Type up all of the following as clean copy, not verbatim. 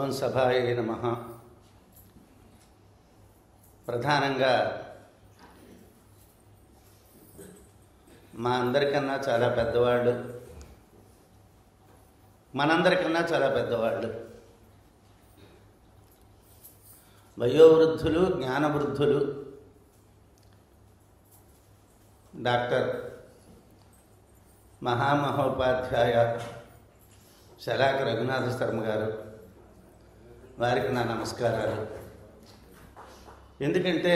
ఓం సభాయే నమః. ప్రధానంగా మా అందరికన్నా చాలా పెద్దవాళ్ళు, మనందరికన్నా చాలా పెద్దవాళ్ళు, వయోవృద్ధులు, జ్ఞానవృద్ధులు, డాక్టర్ మహామహోపాధ్యాయ శలాక రఘునాథ శర్మ గారు, వారికి నా నమస్కారాలు. ఎందుకంటే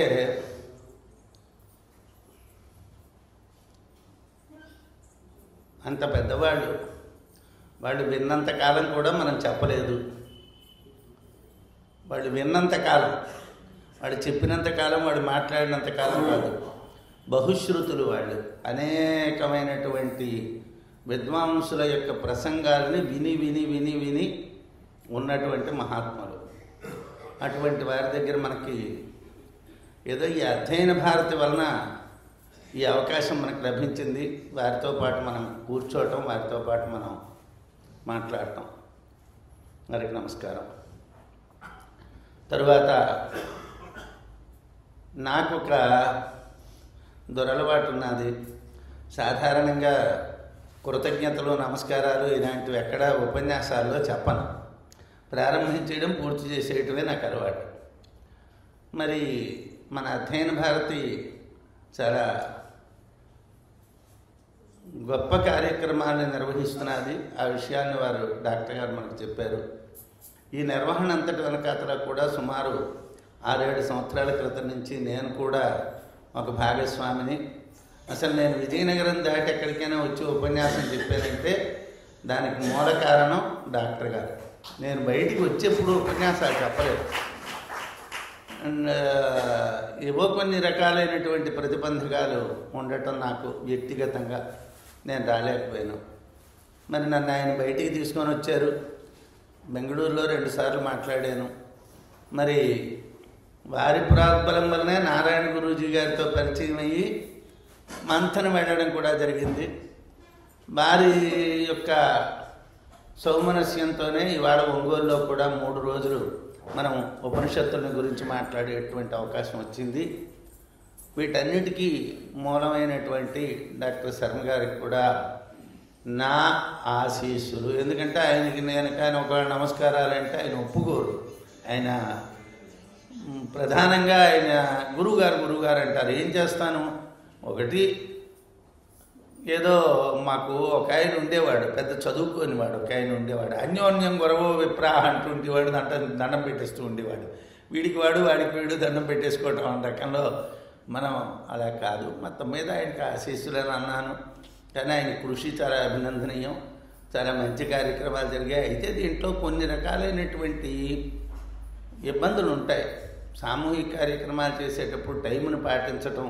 అంత పెద్దవాళ్ళు, వాళ్ళు విన్నంతకాలం కూడా మనం చెప్పలేదు. వాళ్ళు విన్నంతకాలం, వాళ్ళు చెప్పినంతకాలం, వాళ్ళు మాట్లాడినంతకాలం కాదు, బహుశ్రుతులు. వాళ్ళు అనేకమైనటువంటి విద్వాంసుల యొక్క ప్రసంగాల్ని విని విని విని విని ఉన్నటువంటి మహాత్ములు. అటువంటి వారి దగ్గర మనకి ఏదో ఈ అధ్యయన భారతి వలన ఈ అవకాశం మనకు లభించింది. వారితో పాటు మనం కూర్చోవటం, వారితో పాటు మనం మాట్లాడటం. వారికి నమస్కారం. తరువాత నాకు ఒక దురలవాటు ఉన్నది. సాధారణంగా కృతజ్ఞతలు, నమస్కారాలు ఇలాంటివి ఎక్కడ ఉపన్యాసాల్లో చెప్పను. ప్రారంభించడం, పూర్తి చేసేయటమే నాకు అలవాటు. మరి మన అధ్యయన భారతి చాలా గొప్ప కార్యక్రమాన్ని నిర్వహిస్తున్నది. ఆ విషయాన్ని వారు డాక్టర్ గారు మనకు చెప్పారు. ఈ నిర్వహణ అంతటి వెనకాతల కూడా సుమారు 6-7 సంవత్సరాల క్రితం నుంచి నేను కూడా ఒక భాగస్వామిని. అసలు నేను విజయనగరం దాటి ఎక్కడికైనా వచ్చి ఉపన్యాసం చెప్పానంటే దానికి మూల కారణం డాక్టర్ గారు. నేను బయటికి వచ్చేప్పుడు ఉపన్యాసాలు చెప్పలేదు. ఏవో కొన్ని రకాలైనటువంటి ప్రతిబంధకాలు ఉండటం నాకు వ్యక్తిగతంగా నేను రాలేకపోయాను. మరి నన్ను ఆయన బయటికి తీసుకొని వచ్చారు. బెంగళూరులో 2 సార్లు మాట్లాడాను. మరి వారి ప్రోద్బలం వల్లనే నారాయణ గురూజీ గారితో పరిచయం అయ్యి మంథన వెళ్ళడం కూడా జరిగింది. వారి యొక్క సౌమనస్యంతోనే ఇవాళ ఒంగోలులో కూడా 3 రోజులు మనం ఉపనిషత్తుల గురించి మాట్లాడేటువంటి అవకాశం వచ్చింది. వీటన్నిటికీ మూలమైనటువంటి డాక్టర్ శర్మ గారికి కూడా నా ఆశీస్సులు. ఎందుకంటే ఆయనకి నేను కానీ ఒకవేళ నమస్కారాలంటే ఆయన ఒప్పుకోరు. ఆయన ప్రధానంగా ఆయన గురువుగారు అంటారు. ఏం చేస్తాను, ఒకటి ఏదో మాకు ఒక ఆయన ఉండేవాడు, పెద్ద చదువుకోనివాడు ఒక ఆయన ఉండేవాడు. అన్యోన్యం గొరవ విప్రాహ అంటుండేవాడు, దండం పెట్టేస్తూ ఉండేవాడు. వీడికి వాడు, వాడికి వీడు దండం పెట్టేసుకోవటం అన్న రకంలో. మనం అలా కాదు. మొత్తం మీద ఆయనకి ఆశీస్సులని అన్నాను. కానీ ఆయన కృషి చాలా అభినందనీయం. చాలా మంచి కార్యక్రమాలు జరిగాయి. అయితే దీంట్లో కొన్ని రకాలైనటువంటి ఇబ్బందులు ఉంటాయి. సామూహిక కార్యక్రమాలు చేసేటప్పుడు టైంను పాటించటం,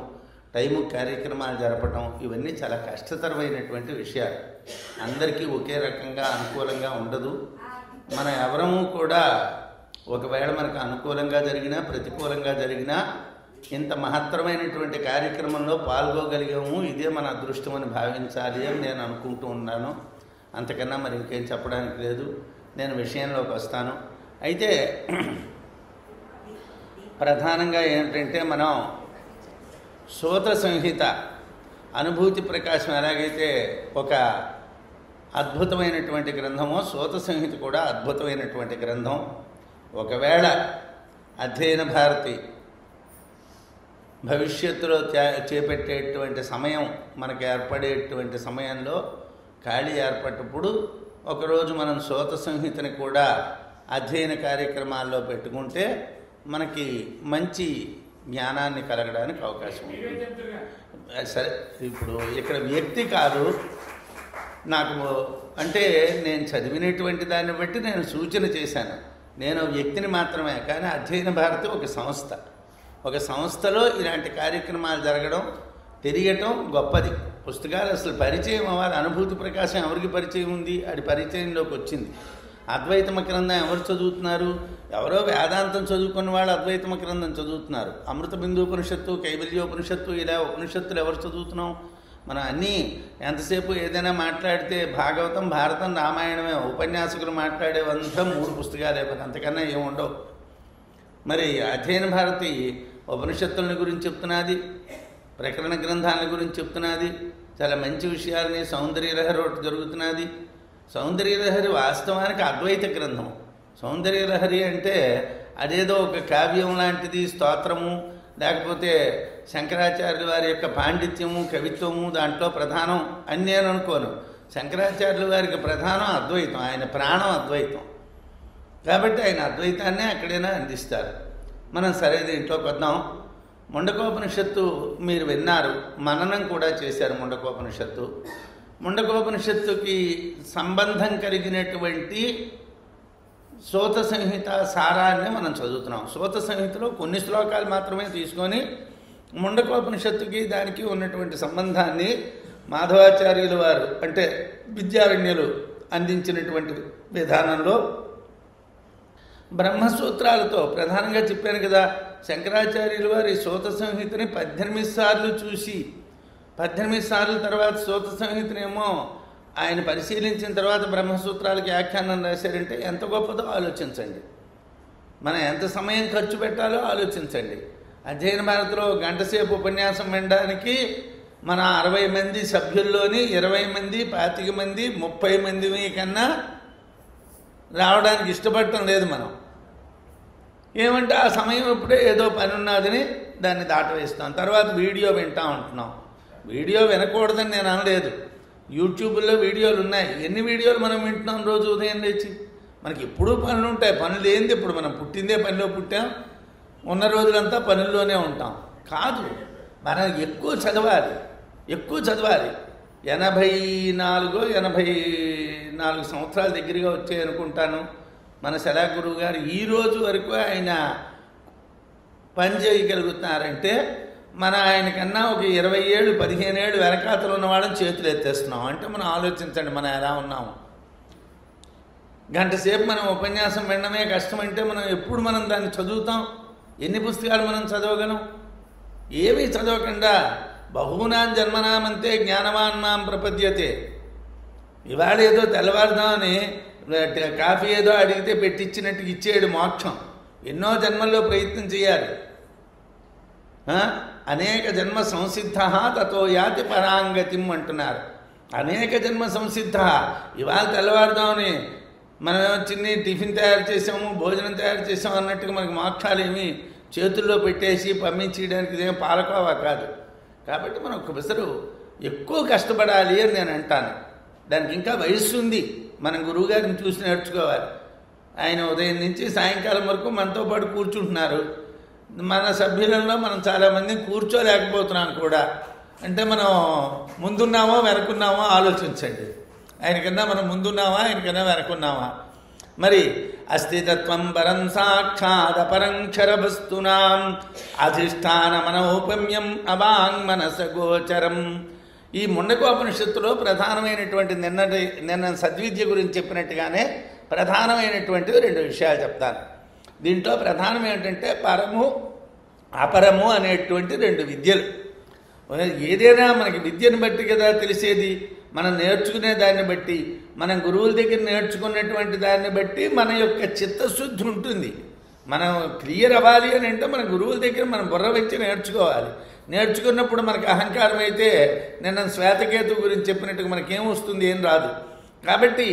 టైము కార్యక్రమాలు జరపటం, ఇవన్నీ చాలా కష్టతరమైనటువంటి విషయాలు. అందరికీ ఒకే రకంగా అనుకూలంగా ఉండదు. మన ఎవరము కూడా ఒకవేళ మనకు అనుకూలంగా జరిగినా ప్రతికూలంగా జరిగినా ఇంత మహత్తరమైనటువంటి కార్యక్రమంలో పాల్గొగలిగాము, ఇదే మన అదృష్టం అని భావించాలి అని నేను అనుకుంటూ ఉన్నాను. అంతకన్నా మరి ఇంకేం చెప్పడానికి లేదు. నేను విషయంలోకి వస్తాను. అయితే ప్రధానంగా ఏంటంటే మనం సూత్ర సంహిత అనుభూతి ప్రకాశం ఎలాగైతే ఒక అద్భుతమైనటువంటి గ్రంథమో, సూత్ర సంహిత కూడా అద్భుతమైనటువంటి గ్రంథం. ఒకవేళ అధ్యయన భారతి భవిష్యత్తులో చేపట్టేటువంటి సమయం, మనకు ఏర్పడేటువంటి సమయంలో ఖాళీ ఏర్పడినప్పుడు ఒకరోజు మనం సూత్ర సంహితని కూడా అధ్యయన కార్యక్రమాల్లో పెట్టుకుంటే మనకి మంచి జ్ఞానాన్ని కలగడానికి అవకాశం ఉంటుంది. సరే, ఇప్పుడు ఇక్కడ వ్యక్తి కాదు నాకు, అంటే నేను చదివినటువంటి దాన్ని బట్టి నేను సూచన చేశాను. నేను వ్యక్తిని మాత్రమే. కానీ అధ్యయన భారతి ఒక సంస్థ. ఒక సంస్థలో ఇలాంటి కార్యక్రమాలు జరగడం, తెలియటం గొప్పది. పుస్తకాలు అసలు పరిచయం అవ్వాలి. అనుభూతి ప్రకాశం ఎవరికి పరిచయం ఉంది? అది పరిచయంలోకి వచ్చింది. అద్వైతమ గ్రంథం ఎవరు చదువుతున్నారు? ఎవరో వేదాంతం చదువుకున్న వాళ్ళు అద్వైతమ గ్రంథం చదువుతున్నారు. అమృత బిందు ఉపనిషత్తు, కైవల్యోపనిషత్తు, ఇలా ఉపనిషత్తులు ఎవరు చదువుతున్నాం? మనం అన్నీ ఎంతసేపు ఏదైనా మాట్లాడితే భాగవతం, భారతం, రామాయణమే. ఉపన్యాసకులు మాట్లాడేవంతా 3 పుస్తకాలే, మరి అంతకన్నా ఏముండవు. మరి అధ్యయన భారతి ఉపనిషత్తులని గురించి చెప్తున్నది, ప్రకరణ గ్రంథాల గురించి చెప్తున్నది, చాలా మంచి విషయాలని. సౌందర్యలహరి ఒకటి జరుగుతున్నది. సౌందర్యలహరి వాస్తవానికి అద్వైత గ్రంథం. సౌందర్యలహరి అంటే అదేదో ఒక కావ్యం లాంటిది, స్తోత్రము, లేకపోతే శంకరాచార్యుల వారి యొక్క పాండిత్యము, కవిత్వము దాంట్లో ప్రధానం అని నేను అనుకోను. శంకరాచార్యుల వారికి ప్రధానం అద్వైతం, ఆయన ప్రాణం అద్వైతం. కాబట్టి ఆయన అద్వైతాన్నే అక్కడైనా అందిస్తారు. మనం సరే దీంట్లోకి వద్దాం. ముండకోపనిషత్తు మీరు విన్నారు, మననం కూడా చేశారు. ముండకోపనిషత్తుకి సంబంధం కలిగినటువంటి సూత సంహిత సారాన్ని మనం చదువుతున్నాం. సూత సంహితలో కొన్ని శ్లోకాలు మాత్రమే తీసుకొని ముండకోపనిషత్తుకి దానికి ఉన్నటువంటి సంబంధాన్ని మాధవాచార్యుల వారు అంటే విద్యారణ్యులు అందించినటువంటి విధానంలో బ్రహ్మసూత్రాలతో ప్రధానంగా చెప్పాను కదా. శంకరాచార్యుల వారి సూత సంహితని 18 సార్లు చూసి 18 సార్లు తర్వాత సూత సంహితనేమో ఆయన పరిశీలించిన తర్వాత బ్రహ్మసూత్రాలకి వ్యాఖ్యానం రాశారంటే ఎంత గొప్పదో ఆలోచించండి. మనం ఎంత సమయం ఖర్చు పెట్టాలో ఆలోచించండి. అధ్యయన భారతిలో గంట సేపు ఉపన్యాసం వినడానికి మన 60 మంది సభ్యుల్లోని 20 మంది, 25 మంది, 30 మంది కన్నా రావడానికి ఇష్టపడటం లేదు మనం. ఏమంటే ఆ సమయం ఎప్పుడే ఏదో పని ఉన్నదని దాన్ని దాటవేస్తాం. తర్వాత వీడియో వింటా ఉంటున్నాం. వీడియో వినకూడదని నేను అనలేదు. యూట్యూబ్లో వీడియోలు ఉన్నాయి. ఎన్ని వీడియోలు మనం వింటున్నాం రోజు ఉదయం లేచి? మనకి ఎప్పుడూ పనులు ఉంటాయి. పనులు ఏంది? ఇప్పుడు మనం పుట్టిందే పనిలో పుట్టాం, ఉన్న రోజులంతా పనుల్లోనే ఉంటాం. కాదు, మనం ఎక్కువ చదవాలి. 84 సంవత్సరాల దగ్గరగా వచ్చాయి అనుకుంటాను. మన శలా గురువు గారు ఈ రోజు వరకు ఆయన పని చేయగలుగుతున్నారంటే మన ఆయనకన్నా ఒక 20 ఏళ్ళు 15 ఏళ్ళు వెనకాతలు ఉన్నవాళ్ళని చేతులు ఎత్తేస్తున్నాం. అంటే మనం ఆలోచించండి మనం ఎలా ఉన్నాము. గంట సేపు మనం ఉపన్యాసం వినడమే కష్టమంటే మనం ఎప్పుడు మనం దాన్ని చదువుతాం? ఎన్ని పుస్తకాలు మనం చదవగలం? ఏమీ చదవకుండా బహూనాం జన్మనామంతే జ్ఞానవాన్ మాం ప్రపద్యతే. ఇవాళ ఏదో తెల్లవారుదామని కాఫీ ఏదో అడిగితే పెట్టించినట్టు ఇచ్చేడు మోక్షం. ఎన్నో జన్మల్లో ప్రయత్నం చేయాలి. అనేక జన్మ సంసిద్ధ తతో యాతి పరాంగతిం అంటున్నారు. అనేక జన్మ సంసిద్ధ. ఇవాళ తెల్లవారుదామని మనం చిన్న టిఫిన్ తయారు చేసాము, భోజనం తయారు చేసాము అన్నట్టుగా మనకి మోక్షాలు ఏమి చేతుల్లో పెట్టేసి పంపించేయడానికి ఇదేం పాలకోవా కాదు. కాబట్టి మనం ఒక పిసరు ఎక్కువ కష్టపడాలి అని నేను అంటాను. దానికి ఇంకా వయస్సు ఉంది. మనం గురువుగారిని చూసి నేర్చుకోవాలి. ఆయన ఉదయం నుంచి సాయంకాలం వరకు మనతో పాటు కూర్చుంటున్నారు. మన సభ్యులలో మనం చాలామంది కూర్చోలేకపోతున్నాం కూడా. అంటే మనం ముందున్నామో వెనకున్నామో ఆలోచించండి. ఆయనకన్నా మనం ముందున్నామా, ఆయనకన్నా వెనకున్నామా? మరి అస్థితత్వం పరం సాక్షాదపరం క్షరవస్తునాం అధిష్టానమనౌపమ్యం అవాంగ్మనసగోచరం. ఈ ముండకోపనిషత్తులో ప్రధానమైనటువంటి నిన్న సద్విద్య గురించి చెప్పినట్టుగానే ప్రధానమైనటువంటివి 2 విషయాలు చెప్తాను. దీంట్లో ప్రధానం ఏంటంటే పరము అపరము అనేటువంటి 2 విద్యలు. ఏదైనా మనకి విద్యను బట్టి కదా తెలిసేది. మనం నేర్చుకునే దాన్ని బట్టి, మనం గురువుల దగ్గర నేర్చుకున్నటువంటి దాన్ని బట్టి మన యొక్క చిత్తశుద్ధి ఉంటుంది. మనం క్లియర్ అవ్వాలి అని అంటే మన గురువుల దగ్గర మనం బుర్ర వచ్చి నేర్చుకోవాలి. నేర్చుకున్నప్పుడు మనకు అహంకారం అయితే నిన్న శ్వేతకేతు గురించి చెప్పినట్టుగా మనకేమొస్తుంది? ఏం రాదు. కాబట్టి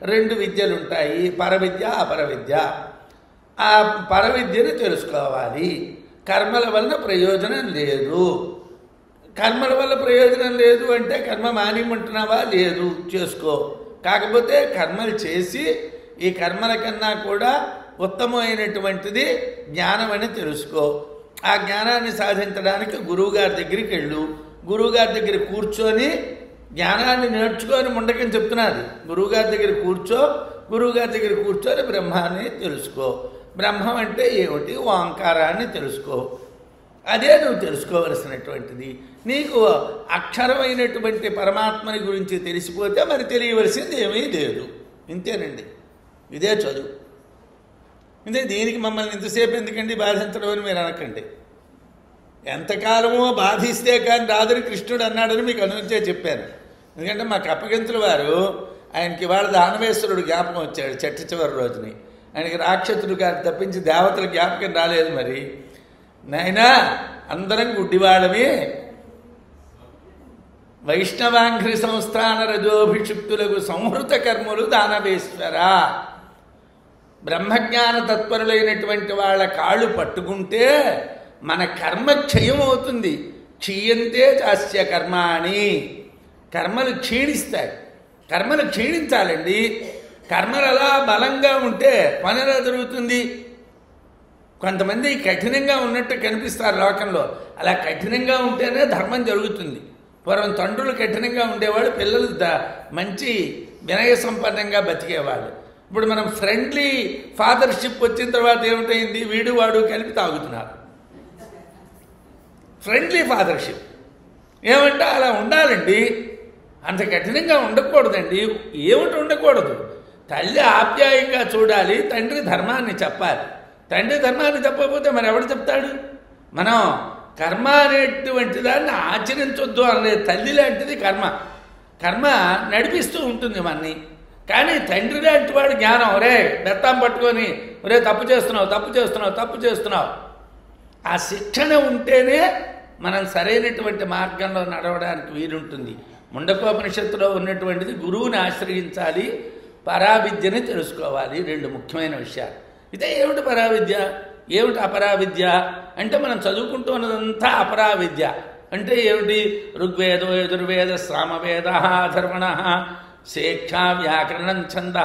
2 విద్యలు ఉంటాయి, పరవిద్య అపరవిద్య. ఆ పరవిద్యను తెలుసుకోవాలి. కర్మల వల్ల ప్రయోజనం లేదు. కర్మల వల్ల ప్రయోజనం లేదు అంటే కర్మ మానిమంటున్నావా? లేదు, చేసుకో. కాకపోతే కర్మలు చేసి ఈ కర్మల కన్నా కూడా ఉత్తమమైనటువంటిది జ్ఞానం అని తెలుసుకో. ఆ జ్ఞానాన్ని సాధించడానికి గురువుగారి దగ్గరికి వెళ్ళు. గురువుగారి దగ్గర కూర్చొని జ్ఞానాన్ని నేర్చుకొని ముండకని చెప్తున్నది. గురువుగారి దగ్గర కూర్చొని బ్రహ్మాన్ని తెలుసుకో. బ్రహ్మం అంటే ఏమిటి? ఓంకారాన్ని తెలుసుకో. అదే నువ్వు తెలుసుకోవలసినటువంటిది. నీకు అక్షరమైనటువంటి పరమాత్మని గురించి తెలిసిపోతే మరి తెలియవలసింది ఏమీ లేదు. ఇంతేనండి, ఇదే చదువు. ఇదే దీనికి మమ్మల్ని ఇంతసేపు ఎందుకండి బాధించడం అని మీరు అనకండి. ఎంతకాలమో బాధిస్తే కానీ రాదని కృష్ణుడు అన్నాడని మీకు అనుంచే చెప్పాను. ఎందుకంటే మా కప్పగింతుల వారు ఆయనకి వాళ్ళ దానవేశ్వరుడు జ్ఞాపకం వచ్చాడు చెట్టు చివరి రోజుని. ఆయనకి రాక్షసుడు గారు తప్పించి దేవతల జ్ఞాపకం రాలేదు. మరి నాయనా అందరం గుడ్డివాళ్ళమే, వైష్ణవాంఘ్రి సంస్థాన రజోభిషిక్తులకు సంహృత కర్మలు దానవేశ్వర. బ్రహ్మజ్ఞాన తత్పరులైనటువంటి వాళ్ళ కాళ్ళు పట్టుకుంటే మన కర్మ క్షయం అవుతుంది. క్షీయంతే చాస్య కర్మాణి, కర్మలు క్షీణిస్తాయి. కర్మలు క్షీణించాలండి. కర్మలు అలా బలంగా ఉంటే పని ఎలా జరుగుతుంది? కొంతమంది కఠినంగా ఉన్నట్టు కనిపిస్తారు లోకంలో. అలా కఠినంగా ఉంటేనే ధర్మం జరుగుతుంది. పూర్వం తండ్రులు కఠినంగా ఉండేవాళ్ళు, పిల్లలు మంచి వినయ సంపన్నంగా బతికేవాళ్ళు. ఇప్పుడు మనం ఫ్రెండ్లీ ఫాదర్షిప్ వచ్చిన తర్వాత ఏమిటైంది? వీడు వాడు కలిపి తాగుతున్నారు. ఫ్రెండ్లీ ఫాదర్షిప్ ఏమంటే అలా ఉండాలండి. అంత కఠినంగా ఉండకూడదండి. ఏమిటి ఉండకూడదు? తల్లి ఆప్యాయంగా చూడాలి, తండ్రి ధర్మాన్ని చెప్పాలి. తండ్రి ధర్మాన్ని చెప్పకపోతే మరి ఎవడు చెప్తాడు? మనం కర్మ అనేటువంటి దాన్ని ఆచరించొద్దు అనలేదు. తల్లి లాంటిది కర్మ. కర్మ నడిపిస్తూ ఉంటుంది మనని. కానీ తండ్రి లాంటి వాడు జ్ఞానం, ఒరే బెత్తం పట్టుకొని ఒరే తప్పు చేస్తున్నావు తప్పు చేస్తున్నావు తప్పు చేస్తున్నావు, ఆ శిక్షణ ఉంటేనే మనం సరైనటువంటి మార్గంలో నడవడానికి వీలుంటుంది. ముండకోపనిషత్తులో ఉన్నటువంటిది గురువుని ఆశ్రయించాలి, పరావిద్యని తెలుసుకోవాలి. రెండు ముఖ్యమైన విషయాలు. ఇదే ఏమిటి పరావిద్య, ఏమిటి అపరావిద్య అంటే మనం చదువుకుంటున్నదంతా అపరావిద్య అంటే ఏమిటి? ఋగ్వేదో యజుర్వేద సామవేద అథర్వణ శిక్ష వ్యాకరణం ఛంద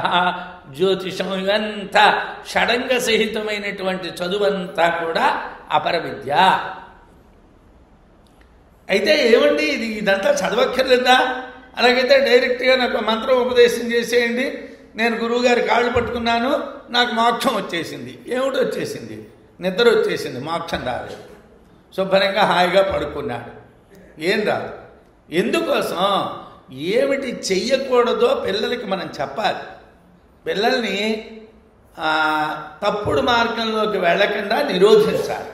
జ్యోతిషం ఇవంతా షడంగ సహితమైనటువంటి చదువంతా కూడా అపర విద్య. అయితే ఏమండి ఇదంతా చదవక్కర్లేదా? అలాగైతే డైరెక్ట్గా నాకు మంత్రం ఉపదేశం చేసేయండి, నేను గురువుగారి కాళ్ళు పట్టుకున్నాను, నాకు మోక్షం వచ్చేసింది. ఏమిటి వచ్చేసింది? నిద్ర వచ్చేసింది, మోక్షం రాలేదు. శుభ్రంగా హాయిగా పడుకున్నాడు, ఏం రాదు. ఎందుకోసం? ఏమిటి చెయ్యకూడదో పిల్లలకి మనం చెప్పాలి. పిల్లల్ని తప్పుడు మార్గంలోకి వెళ్ళకుండా నిరోధించాలి.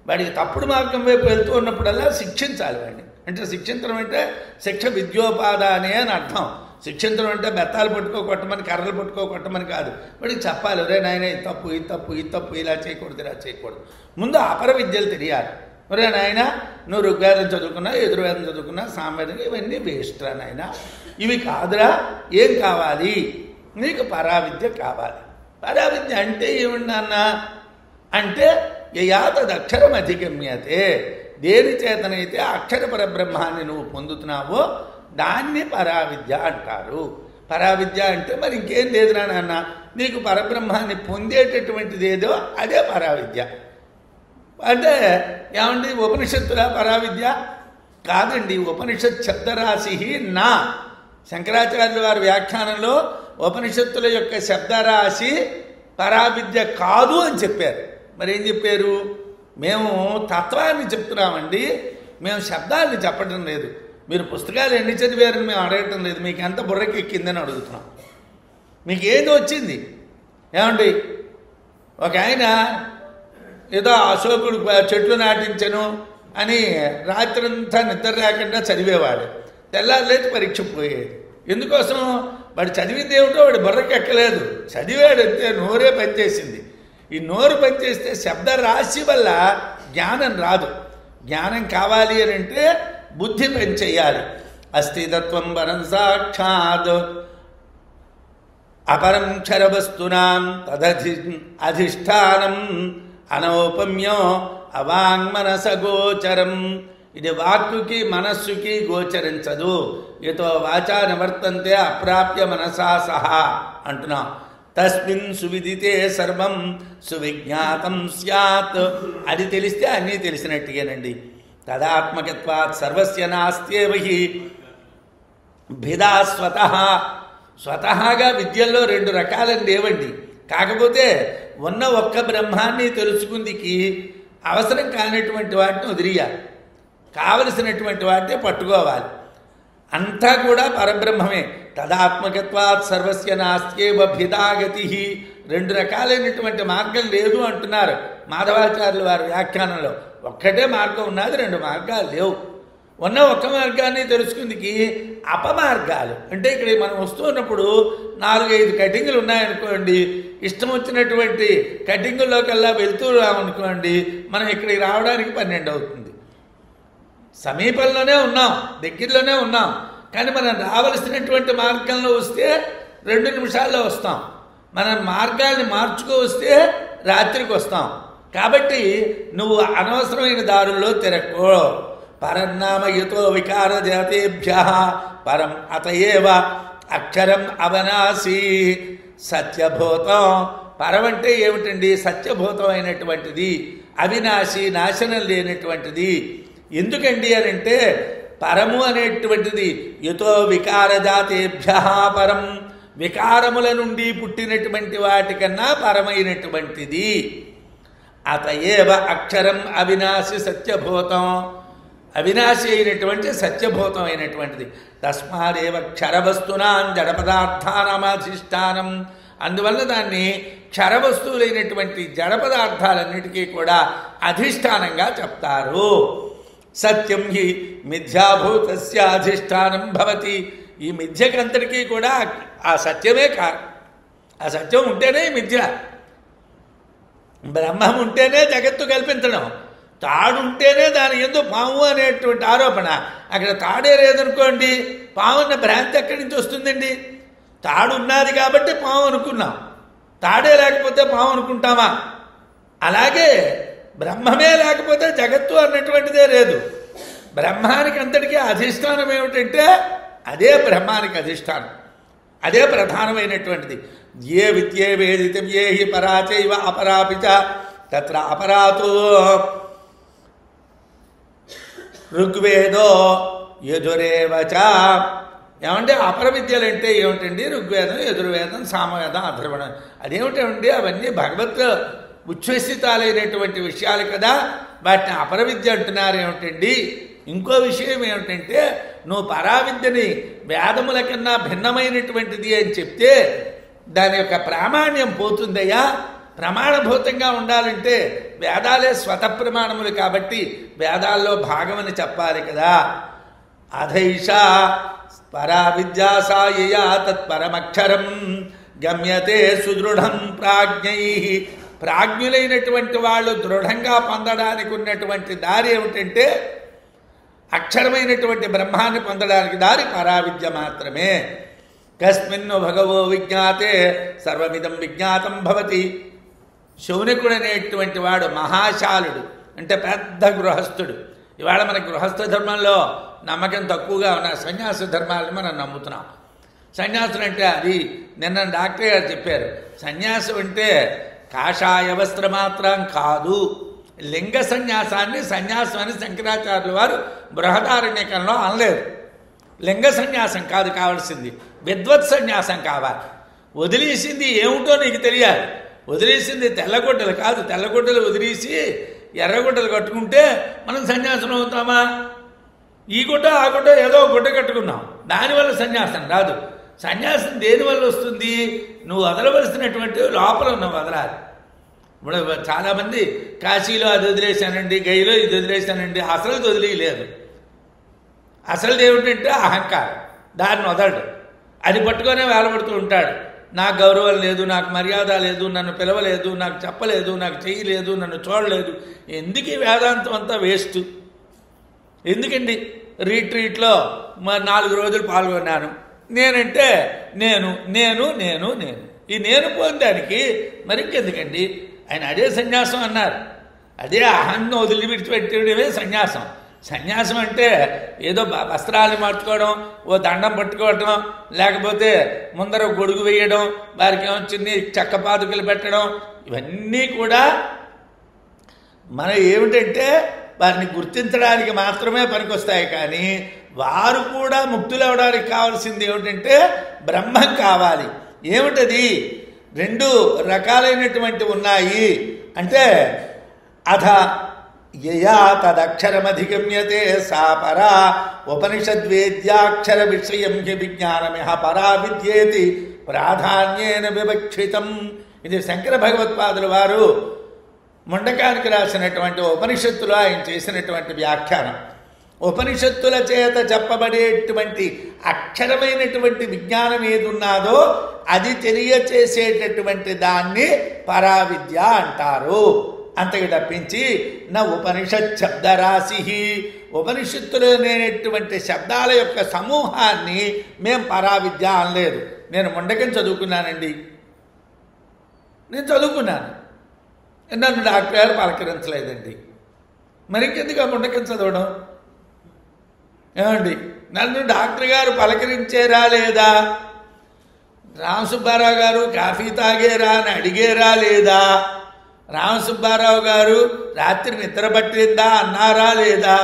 వాడికి తప్పుడు మార్గం వైపు వెళ్తూ ఉన్నప్పుడల్లా శిక్షించాలి వాడిని. అంటే శిక్షించడం అంటే శిక్ష విద్యోపాదానే అని అర్థం. శిక్షించడం అంటే బెత్తాలు పట్టుకో కొట్టమని, కర్రలు పట్టుకో కొట్టమని కాదు. వాడికి చెప్పాలి, ఒరే నాయన ఇది తప్పు ఇది తప్పు ఇది తప్పు, ఇలా చేయకూడదు ఇలా చేయకూడదు. ముందు అపర విద్యలు తెలియాలి. ఒరే నాయన నువ్వు ఋగ్వేదం చదువుకున్నా, యజుర్వేదం చదువుకున్నా, సామవేదం ఇవన్నీ వేస్ట్ రా నాయన, ఇవి కాదురా. ఏం కావాలి? నీకు పరావిద్య కావాలి. పరావిద్య అంటే ఏమిటన్నా అంటే యయాతదక్షరం అధిగమ్యతే, దేని చేతనైతే అక్షర పరబ్రహ్మాన్ని నువ్వు పొందుతున్నావో దాన్ని పరావిద్య అంటారు. పరావిద్య అంటే మరి ఇంకేం లేదు నాన్న, నీకు పరబ్రహ్మాన్ని పొందేటటువంటిది ఏదో అదే పరావిద్య. అంటే ఏమండి ఉపనిషత్తుల పరావిద్య కాదండి. ఉపనిషత్ శబ్దరాశి నా శంకరాచార్యుల వారి వ్యాఖ్యానంలో ఉపనిషత్తుల యొక్క శబ్దరాశి పరావిద్య కాదు అని చెప్పారు. మరి ఏం చెప్పారు? మేము తత్వాన్ని చెప్తున్నామండి, మేము శబ్దాన్ని చెప్పడం లేదు. మీరు పుస్తకాలు ఎన్ని చదివారని మేము అడగటం లేదు, మీకు ఎంత బుర్రకి ఎక్కిందని అడుగుతున్నాం. మీకు ఏది వచ్చింది? ఏమండి ఒక ఆయన ఏదో అశోకుడు చెట్లు నాటించను అని రాత్రంతా నిద్ర లేకుండా చదివేవాడు. తెల్లారులేచి పరీక్ష పోయేది. ఎందుకోసం? వాడు చదివింది ఏమిటో వాడి బుర్రకి ఎక్కలేదు, చదివాడంతే, నోరే పనిచేసింది. ఈ నోరు పనిచేస్తే శబ్ద రాశి వల్ల జ్ఞానం రాదు. జ్ఞానం కావాలి అని అంటే బుద్ధి పనిచేయాలి. అస్థితత్వం పరం సాక్షాత్ అపరం క్షరవస్తునాం అధిష్టానం అనౌపమ్యం అవాంగ్మనస గోచరం. ఇది వాక్కుకి మనస్సుకి గోచరించదు. ఏతో వాచా నివర్తంతే అప్రాప్య మనసా సహా అంటున్నాం. తస్మిన్ సువిదితే సర్వం సువిజ్ఞాతం స్యాత్. అది తెలిస్తే అన్నీ తెలిసినట్టుగానండి. తదాత్మకత్వాత్ సర్వస్య నాస్త్యేవహి భిదా స్వతః. స్వతహాగా విద్యల్లో రెండు రకాలని లేవండి. కాకపోతే ఉన్న ఒక్క బ్రహ్మాన్ని తెలుసుకుందికి అవసరం కానటువంటి వాటిని వదిలియాలి, కావలసినటువంటి వాటిని పట్టుకోవాలి. అంతా కూడా పరబ్రహ్మమే. తదాత్మకత్వాత్ సర్వస్య నాస్త్యేవ భిదాగతి. 2 రకాలైనటువంటి మార్గం లేదు అంటున్నారు మాధవాచార్యులు వారి వ్యాఖ్యానంలో. ఒక్కటే మార్గం ఉన్నది, 2 మార్గాలు లేవు. ఉన్న ఒక్క మార్గాన్ని తెలుసుకుందికి అపమార్గాలు అంటే ఇక్కడ మనం వస్తున్నప్పుడు 4-5 కటింగులు ఉన్నాయనుకోండి, ఇష్టం వచ్చినటువంటి కటింగుల్లోకల్లా వెళ్తూ రామనుకోండి, మనం ఇక్కడికి రావడానికి 12 అవుతుంది. సమీపంలోనే ఉన్నాం, దగ్గరలోనే ఉన్నాం, కానీ మనం రావలసినటువంటి మార్గంలో వస్తే 2 నిమిషాల్లో వస్తాం. మనం మార్గాల్ని మార్చుకో వస్తే రాత్రికి వస్తాం. కాబట్టి నువ్వు అనవసరమైన దారుల్లో తిరక్కో. పరన్నామయతో వికార జాతేభ్య పరం అతయేవ అక్షరం అవనాసి సత్యభూతం. పరం అంటే ఏమిటండి? సత్యభూతం అయినటువంటిది, అవినాశి, నాశనం లేనటువంటిది. ఎందుకండి అని అంటే పరము అనేటువంటిది యతో వికార జాతేభ్య పరం, వికారముల నుండి పుట్టినటువంటి వాటికన్నా పరమైనటువంటిది. అతయేవ అక్షరం అవినాశి సత్యభూతం, అవినాశి అయినటువంటి సత్యభూతం అయినటువంటిది. తస్మాదేవ క్షరవస్తునాం జడ పదార్థానామధిష్టానం. అందువల్ల దాన్ని క్షరవస్తువులైనటువంటి జడ పదార్థాలన్నిటికీ కూడా అధిష్టానంగా చెప్తారు. సత్యం హి మిథ్యాభూతస్య అధిష్టానం భవతి. ఈ మిథ్యకంతటికీ కూడా ఆ సత్యమే కారణం. ఆ సత్యం ఉంటేనే మిథ్య, బ్రహ్మం ఉంటేనే జగత్తు కల్పించడం, తాడుంటేనే దాని ఎందు పాము అనేటువంటి ఆరోపణ. అక్కడ తాడే లేదనుకోండి, పాము అన్న భ్రాంతి ఎక్కడి నుంచి వస్తుందండి? తాడు ఉన్నది కాబట్టి పాము అనుకున్నాం, తాడే లేకపోతే పాము అనుకుంటామా? అలాగే బ్రహ్మమే లేకపోతే జగత్తు అన్నటువంటిదే లేదు. బ్రహ్మానికి అంతటికీ అధిష్టానం ఏమిటంటే అదే బ్రహ్మానికి అధిష్టానం, అదే ప్రధానమైనటువంటిది. ఏ విద్యే వేదితం ఏ హి పరాచైవ అపరాపిచ తత్ర అపరాతో ఋగ్వేదో యజురేవచ. ఏమంటే అపర విద్యలు అంటే ఏమిటండి? ఋగ్వేదం, యజుర్వేదం, సామవేదం, అథర్వణం. అదేమిటండి? అవన్నీ భగవత్ ఉచ్ఛ్వసితాలైనటువంటి విషయాలు కదా, వాటిని అపర విద్య అంటున్నారు ఏమిటండి? ఇంకో విషయం ఏమిటంటే నువ్వు పరావిద్యని వేదముల కన్నా భిన్నమైనటువంటిది అని చెప్తే దాని యొక్క ప్రామాణ్యం పోతుందయ్యా. ప్రమాణభూతంగా ఉండాలంటే వేదాలే స్వత ప్రమాణములు కాబట్టి వేదాల్లో భాగమని చెప్పాలి కదా. అధైషా పరా విద్యా సాయయా తత్పరమక్షరం గమ్యతే సుదృఢం ప్రాజ్ఞై. ప్రాజ్ఞులైనటువంటి వాళ్ళు దృఢంగా పొందడానికి ఉన్నటువంటి దారి ఏమిటంటే అక్షరమైనటువంటి బ్రహ్మాన్ని పొందడానికి దారి పరావిద్య మాత్రమే. కస్మిన్ను భగవో విజ్ఞాతే సర్వమిదం విజ్ఞాతం భవతి. శౌనకుడు అనేటువంటి వాడు మహాశాలుడు, అంటే పెద్ద గృహస్థుడు. ఇవాళ మన గృహస్థ ధర్మంలో నమ్మకం తక్కువగా ఉన్న సన్యాస ధర్మాలను మనం నమ్ముతున్నాం. సన్యాసులు అంటే అది నిన్న డాక్టర్ గారు చెప్పారు, సన్యాసం అంటే కాషాయ వస్త్ర మాత్రం కాదు. లింగ సన్యాసాన్ని సన్యాసం అని శంకరాచార్యుల వారు బృహదారణ్యకంలో అనలేదు. లింగ సన్యాసం కాదు కావాల్సింది, విద్వత్ సన్యాసం కావాలి. వదిలేసింది ఏమిటో నీకు తెలియాలి. వదిలేసింది తెల్లగుడ్డలు కాదు, తెల్లగుడ్డలు వదిలేసి ఎర్రగుడ్డలు కట్టుకుంటే మనం సన్యాసం అవుతామా? ఈ గుడ్డ ఆ గుడ్డ ఏదో గుడ్డ కట్టుకున్నాం, దానివల్ల సన్యాసం రాదు. సన్యాసం దేనివల్ల వస్తుంది? నువ్వు వదలవలసినటువంటి లోపల నువ్వు వదలాలి. ఇప్పుడు చాలామంది కాశీలో అది వదిలేశానండి, గైలో ఇది వదిలేశానండి, అసలు వదిలేదు. అసలు ఏమిటంటే అహంకారం, దాన్ని వదలడు. అది పట్టుకొనే వేలపడుతూ ఉంటాడు. నాకు గౌరవం లేదు, నాకు మర్యాద లేదు, నన్ను పిలవలేదు, నాకు చెప్పలేదు, నాకు చేయలేదు, నన్ను చూడలేదు. ఎందుకు ఈ వేదాంతం అంతా వేస్ట్? ఎందుకండి? రీట్రీట్లో 4 రోజులు పాల్గొన్నాను, నేనంటే నేను నేను నేను నేను ఈ నేను పొందానికి మరి ఇంకెందుకండి? ఆయన అదే సన్యాసం అన్నారు. అదే అహంను వదిలి విడిచిపెట్టడమే సన్యాసం. సన్యాసం అంటే ఏదో వస్త్రాలు మార్చుకోవడం, ఓ దండం పట్టుకోవడం, లేకపోతే ముందర గొడుగు వేయడం, వారికి చిన్ని చెక్క పాదుకలు పెట్టడం, ఇవన్నీ కూడా మన ఏమిటంటే వారిని గుర్తించడానికి మాత్రమే పనికొస్తాయి. కానీ వారు కూడా ముక్తులవడానికి కావాల్సింది ఏమిటంటే బ్రహ్మం కావాలి. ఏమిటది? 2 రకాలైనటువంటి ఉన్నాయి అంటే అధ యయా తదక్షరమధిగమ్యతే సా పరా ఉపనిషద్వేద్యాక్షర విషయం హి విజ్ఞానమిహ పరా విద్యేతి ప్రాధాన్యేన వివక్షితం. ఇది శంకర భగవత్పాదుల వారు ముండకానికి రాసినటువంటి ఉపనిషత్తులో ఆయన చేసినటువంటి వ్యాఖ్యానం. ఉపనిషత్తుల చేత చెప్పబడేటువంటి అక్షరమైనటువంటి విజ్ఞానం ఏది ఉన్నదో అది తెలియచేసేటటువంటి దాన్ని పరావిద్య అంటారు. అంతకి తప్పించి నా ఉపనిషత్ శబ్దరాశి, ఉపనిషత్తులో లేనటువంటి శబ్దాల యొక్క సమూహాన్ని మేం పరావిద్య అనలేదు. నేను ముండకం చదువుకున్నానండి, నేను చదువుకున్నాను, నన్ను డాక్టర్ గారు పలకరించలేదండి, మరి ఇంకెందుకు ఆ ముండకం చదవడం? ఏమండి, నన్ను డాక్టర్ గారు పలకరించేరా లేదా? రామసుబ్బారావు గారు కాఫీ తాగేరా అని అడిగేరా లేదా? రామసుబ్బారావు గారు రాత్రి నిద్ర పట్టిందా అన్నారా లేదా?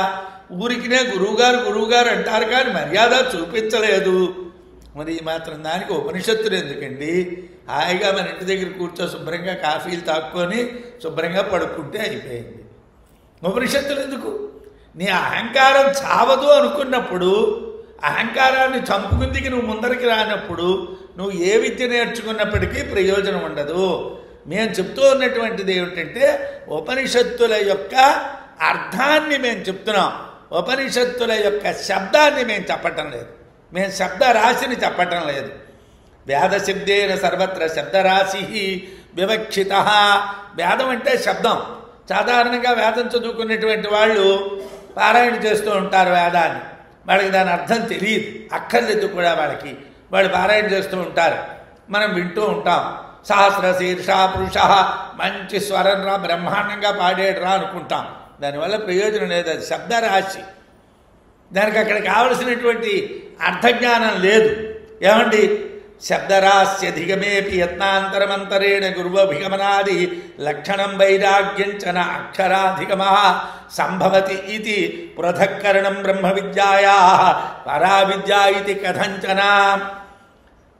ఊరికినే గురువుగారు అంటారు కానీ మర్యాద చూపించలేదు. మరి ఈ మాత్రం దానికి ఉపనిషత్తులు ఎందుకండి? హాయిగా మన ఇంటి దగ్గర కూర్చో శుభ్రంగా కాఫీలు తాక్కొని శుభ్రంగా పడుకుంటే అయిపోయింది. ఉపనిషత్తులు ఎందుకు? నీ అహంకారం చావదు అనుకున్నప్పుడు, అహంకారాన్ని చంపుకుందికి నువ్వు ముందరికి రానప్పుడు నువ్వు ఏ విద్య నేర్చుకున్నప్పటికీ ప్రయోజనం ఉండదు. మేము చెప్తూ ఉన్నటువంటిది ఏమిటంటే ఉపనిషత్తుల యొక్క అర్థాన్ని మేము చెప్తున్నాం, ఉపనిషత్తుల యొక్క శబ్దాన్ని మేము చెప్పటం లేదు, మేము శబ్ద రాశిని చెప్పటం లేదు. వేదశబ్దేన సర్వత్ర శబ్దరాశి వివక్షిత. వేదం అంటే శబ్దం. సాధారణంగా వేదం చదువుకునేటువంటి వాళ్ళు పారాయణ చేస్తూ ఉంటారు వేదాన్ని, వాళ్ళకి దాని అర్థం తెలియదు, అక్కర్లేదు కూడా వాళ్ళకి, వాళ్ళు పారాయణ చేస్తూ ఉంటారు, మనం వింటూ ఉంటాం. సహస్ర శీర్ష పురుష, మంచి స్వరం రా, బ్రహ్మాండంగా పాడేడు రా అనుకుంటాం, దానివల్ల ప్రయోజనం లేదు. అది శబ్దరాశి, దానికి అక్కడ కావలసినటువంటి అర్థజ్ఞానం లేదు. ఏమండి, శబ్దరాశ్యధిగమేపి యత్నాంతరమంతరేణ గురువభిగమనాది లక్షణం వైరాగ్యంచన అక్షరాధిగమ సంభవతి ఇది పృథక్కరణం బ్రహ్మ విద్యాయా పరావిద్యా ఇది కథంచన.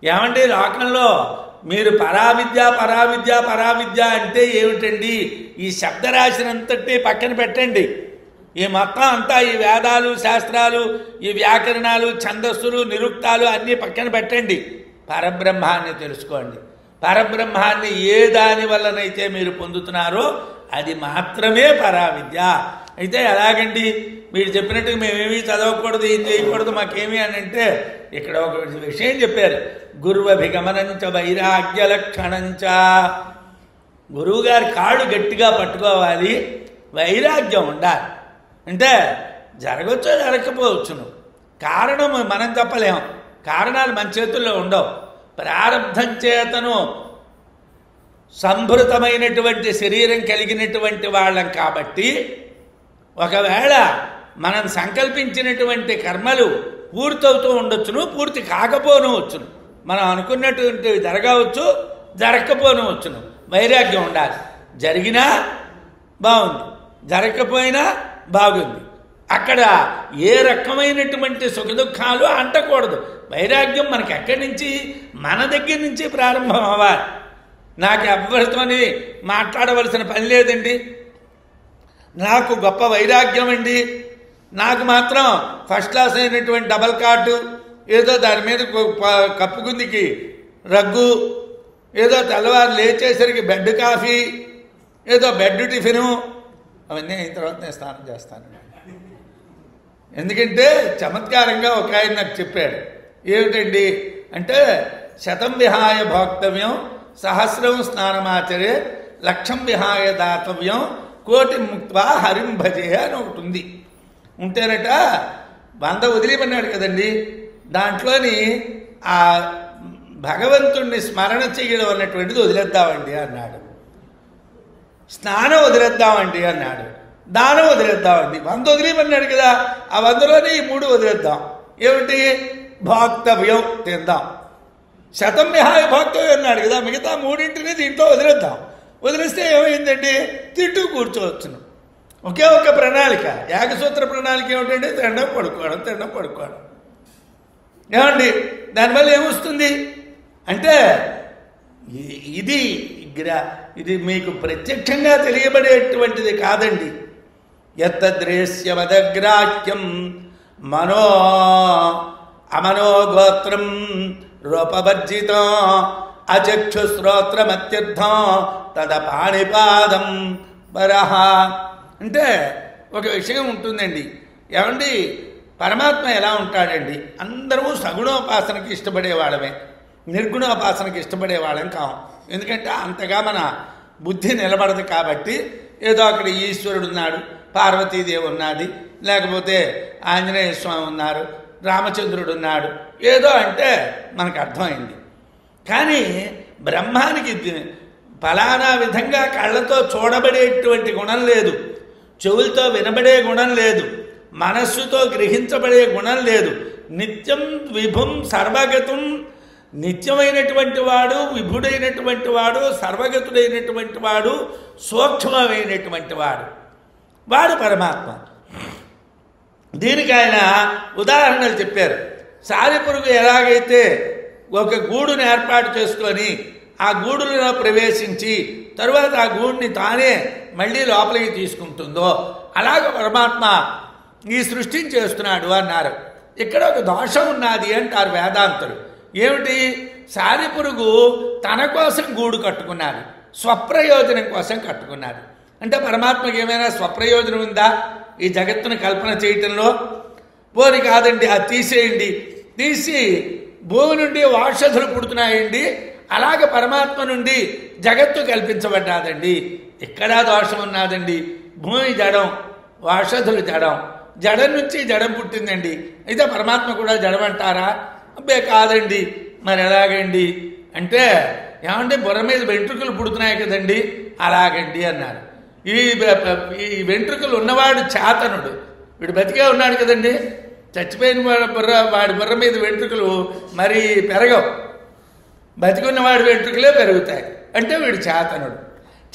ఏమండి, లోకంలో మీరు పరావిద్య అంటే ఏమిటండి? ఈ శబ్దరాశినంతటి పక్కన పెట్టండి, ఈ మొత్తం అంతా ఈ వేదాలు శాస్త్రాలు ఈ వ్యాకరణాలు ఛందస్సులు నిరుక్తాలు అన్నీ పక్కన పెట్టండి, పరబ్రహ్మాన్ని తెలుసుకోండి. పరబ్రహ్మాన్ని ఏ దాని వల్లనైతే మీరు పొందుతున్నారో అది మాత్రమే పరావిద్య. అయితే ఎలాగండి, మీరు చెప్పినట్టుగా మేమేమీ చదవకూడదు, ఏం చేయకూడదు, మాకేమీ అని అంటే ఇక్కడ ఒక విషయం చెప్పారు. గురువభిగమనంచ వైరాగ్య లక్షణంచ. గురువుగారి కాళ్ళు గట్టిగా పట్టుకోవాలి, వైరాగ్యం ఉండాలి. అంటే జరగచ్చో జరగకపోవచ్చును, కారణం మనం చెప్పలేము, కారణాలు మన చేతుల్లో ఉండవు. ప్రారంధం చేతను సంభృతమైనటువంటి శరీరం కలిగినటువంటి వాళ్ళం కాబట్టి ఒకవేళ మనం సంకల్పించినటువంటి కర్మలు పూర్తవుతూ ఉండొచ్చును, పూర్తి కాకపోనవచ్చును, మనం అనుకున్నటువంటివి జరగవచ్చు, జరగకపోనవచ్చును. వైరాగ్యం ఉండాలి. జరిగినా బాగుంది, జరగకపోయినా బాగుంది. అక్కడ ఏ రకమైనటువంటి సుఖదుఖాలు అంటకూడదు. వైరాగ్యం మనకి ఎక్కడి నుంచి? మన దగ్గర నుంచి ప్రారంభం అవ్వాలి. నాకు ఎవరితోని మాట్లాడవలసిన పని లేదండి, నాకు గొప్ప వైరాగ్యం అండి, నాకు మాత్రం ఫస్ట్ క్లాస్ అయినటువంటి డబల్ కాటు, ఏదో దాని మీద కప్పుకుందికి రగ్గు, ఏదో తెల్లవారు లేచేసరికి బెడ్ కాఫీ, ఏదో బెడ్ టిఫిను, అవన్నీ అయిన తర్వాత నేను స్నానం చేస్తాను. ఎందుకంటే చమత్కారంగా ఒక ఆయన నాకు చెప్పాడు. ఏమిటండి అంటే, శతం విహాయ భోక్తవ్యం సహస్రం స్నానమాచరే లక్షం విహాయ దాతవ్యం కోటి ముక్త్వా హరిం భజే అని ఒకటి ఉంది. ఉంటేనట 100 వదిలిమన్నాడు కదండి, దాంట్లోని ఆ భగవంతుణ్ణి స్మరణ చేయడం అన్నటువంటిది వదిలేద్దామండి అన్నాడు. స్నానం వదిలేద్దామండి అన్నాడు, దానం వదిలేద్దామండి. 100 వదిలిమన్నాడు కదా, ఆ 100లోనే ఈ 3 వదిలేద్దాం. ఏమిటి? భోక్తవ్యం, తిందాం. శతం విహాయ భోక్తవ్యం అన్నాడు కదా, మిగతా 3 దీంట్లో వదిలేద్దాం. వదిలేస్తే ఏమైందండి? తింటూ కూర్చోవచ్చును. ఒకే ఒక ప్రణాళిక, ఏకసూత్ర ప్రణాళిక ఏమిటంటే తినడం పడుకోవడం. ఏమండి, దానివల్ల ఏమొస్తుంది అంటే ఇది మీకు ప్రత్యక్షంగా తెలియబడేటువంటిది కాదండి. యత్తద్రేశ్యమదగ్రాహ్యం మనో అమనోగోత్రం రూపవర్జితం అచక్షుశ్రోత్రమత్యర్థం తద పాణిపాదం వరహ. అంటే ఒక విషయం ఉంటుందండి. ఏమండి, పరమాత్మ ఎలా ఉంటాడండి? అందరూ సగుణోపాసనకి ఇష్టపడేవాళ్ళమే, నిర్గుణోపాసనకి ఇష్టపడేవాళ్ళం కాం. ఎందుకంటే అంతగా మన బుద్ధి నిలబడదు కాబట్టి ఏదో అక్కడ ఈశ్వరుడు ఉన్నాడు, పార్వతీదేవి ఉన్నది, లేకపోతే ఆంజనేయ స్వామి ఉన్నారు, రామచంద్రుడు ఉన్నాడు, ఏదో అంటే మనకు అర్థమైంది. కానీ బ్రహ్మానికి ఫలానా విధంగా కళ్ళతో చూడబడేటువంటి గుణం లేదు, చెవులతో వినబడే గుణం లేదు, మనస్సుతో గ్రహించబడే గుణం లేదు. నిత్యం విభుం సర్వగతం, నిత్యమైనటువంటి వాడు, విభుడైనటువంటి వాడు, సర్వగతుడైనటువంటి వాడు, సూక్ష్మమైనటువంటి వాడు, వాడు పరమాత్మ. దీనికి ఆయన ఉదాహరణలు చెప్పారు. సాలెపురుగు ఎలాగైతే ఒక గూడును ఏర్పాటు చేసుకొని ఆ గూడులో ప్రవేశించి తరువాత ఆ గూడుని తానే మళ్ళీ లోపలికి తీసుకుంటుందో అలాగ పరమాత్మ ఈ సృష్టిని చేస్తున్నాడు అన్నారు. ఇక్కడ ఒక దోషం ఉన్నది అంటారు వేదాంతులు. ఏమిటి? సాలెపురుగు తన కోసం గూడు కట్టుకున్నది, స్వప్రయోజనం కోసం కట్టుకున్నది. అంటే పరమాత్మకి ఏమైనా స్వప్రయోజనం ఉందా ఈ జగత్తును కల్పన చేయటంలో? పోని కాదండి, అది తీసేయండి, తీసి భూమి నుండి ఔషధులు పుడుతున్నాయండి, అలాగే పరమాత్మ నుండి జగత్తు కల్పించబడ్డాదండి. ఎక్కడా దోషం ఉన్నదండి? భూమి జడం, ఔషధులు జడం, జడం నుంచి జడం పుట్టిందండి. అయితే పరమాత్మ కూడా జడం అంటారా? అబ్బే కాదండి. మరి ఎలాగండి అంటే, ఏమంటే బుర్ర మీద వెంట్రుకలు పుడుతున్నాయి కదండి, అలాగండి అన్నారు. ఈ వెంట్రుకలు ఉన్నవాడు చేతనుడు, వీడు బతికే ఉన్నాడు కదండి. చచ్చిపోయిన వాడి బుర్ర మీద వెంట్రుకలు మరి పెరగవు, బతికున్నవాడి వెంట్రుకలే పెరుగుతాయి. అంటే వీడు చేతనుడు.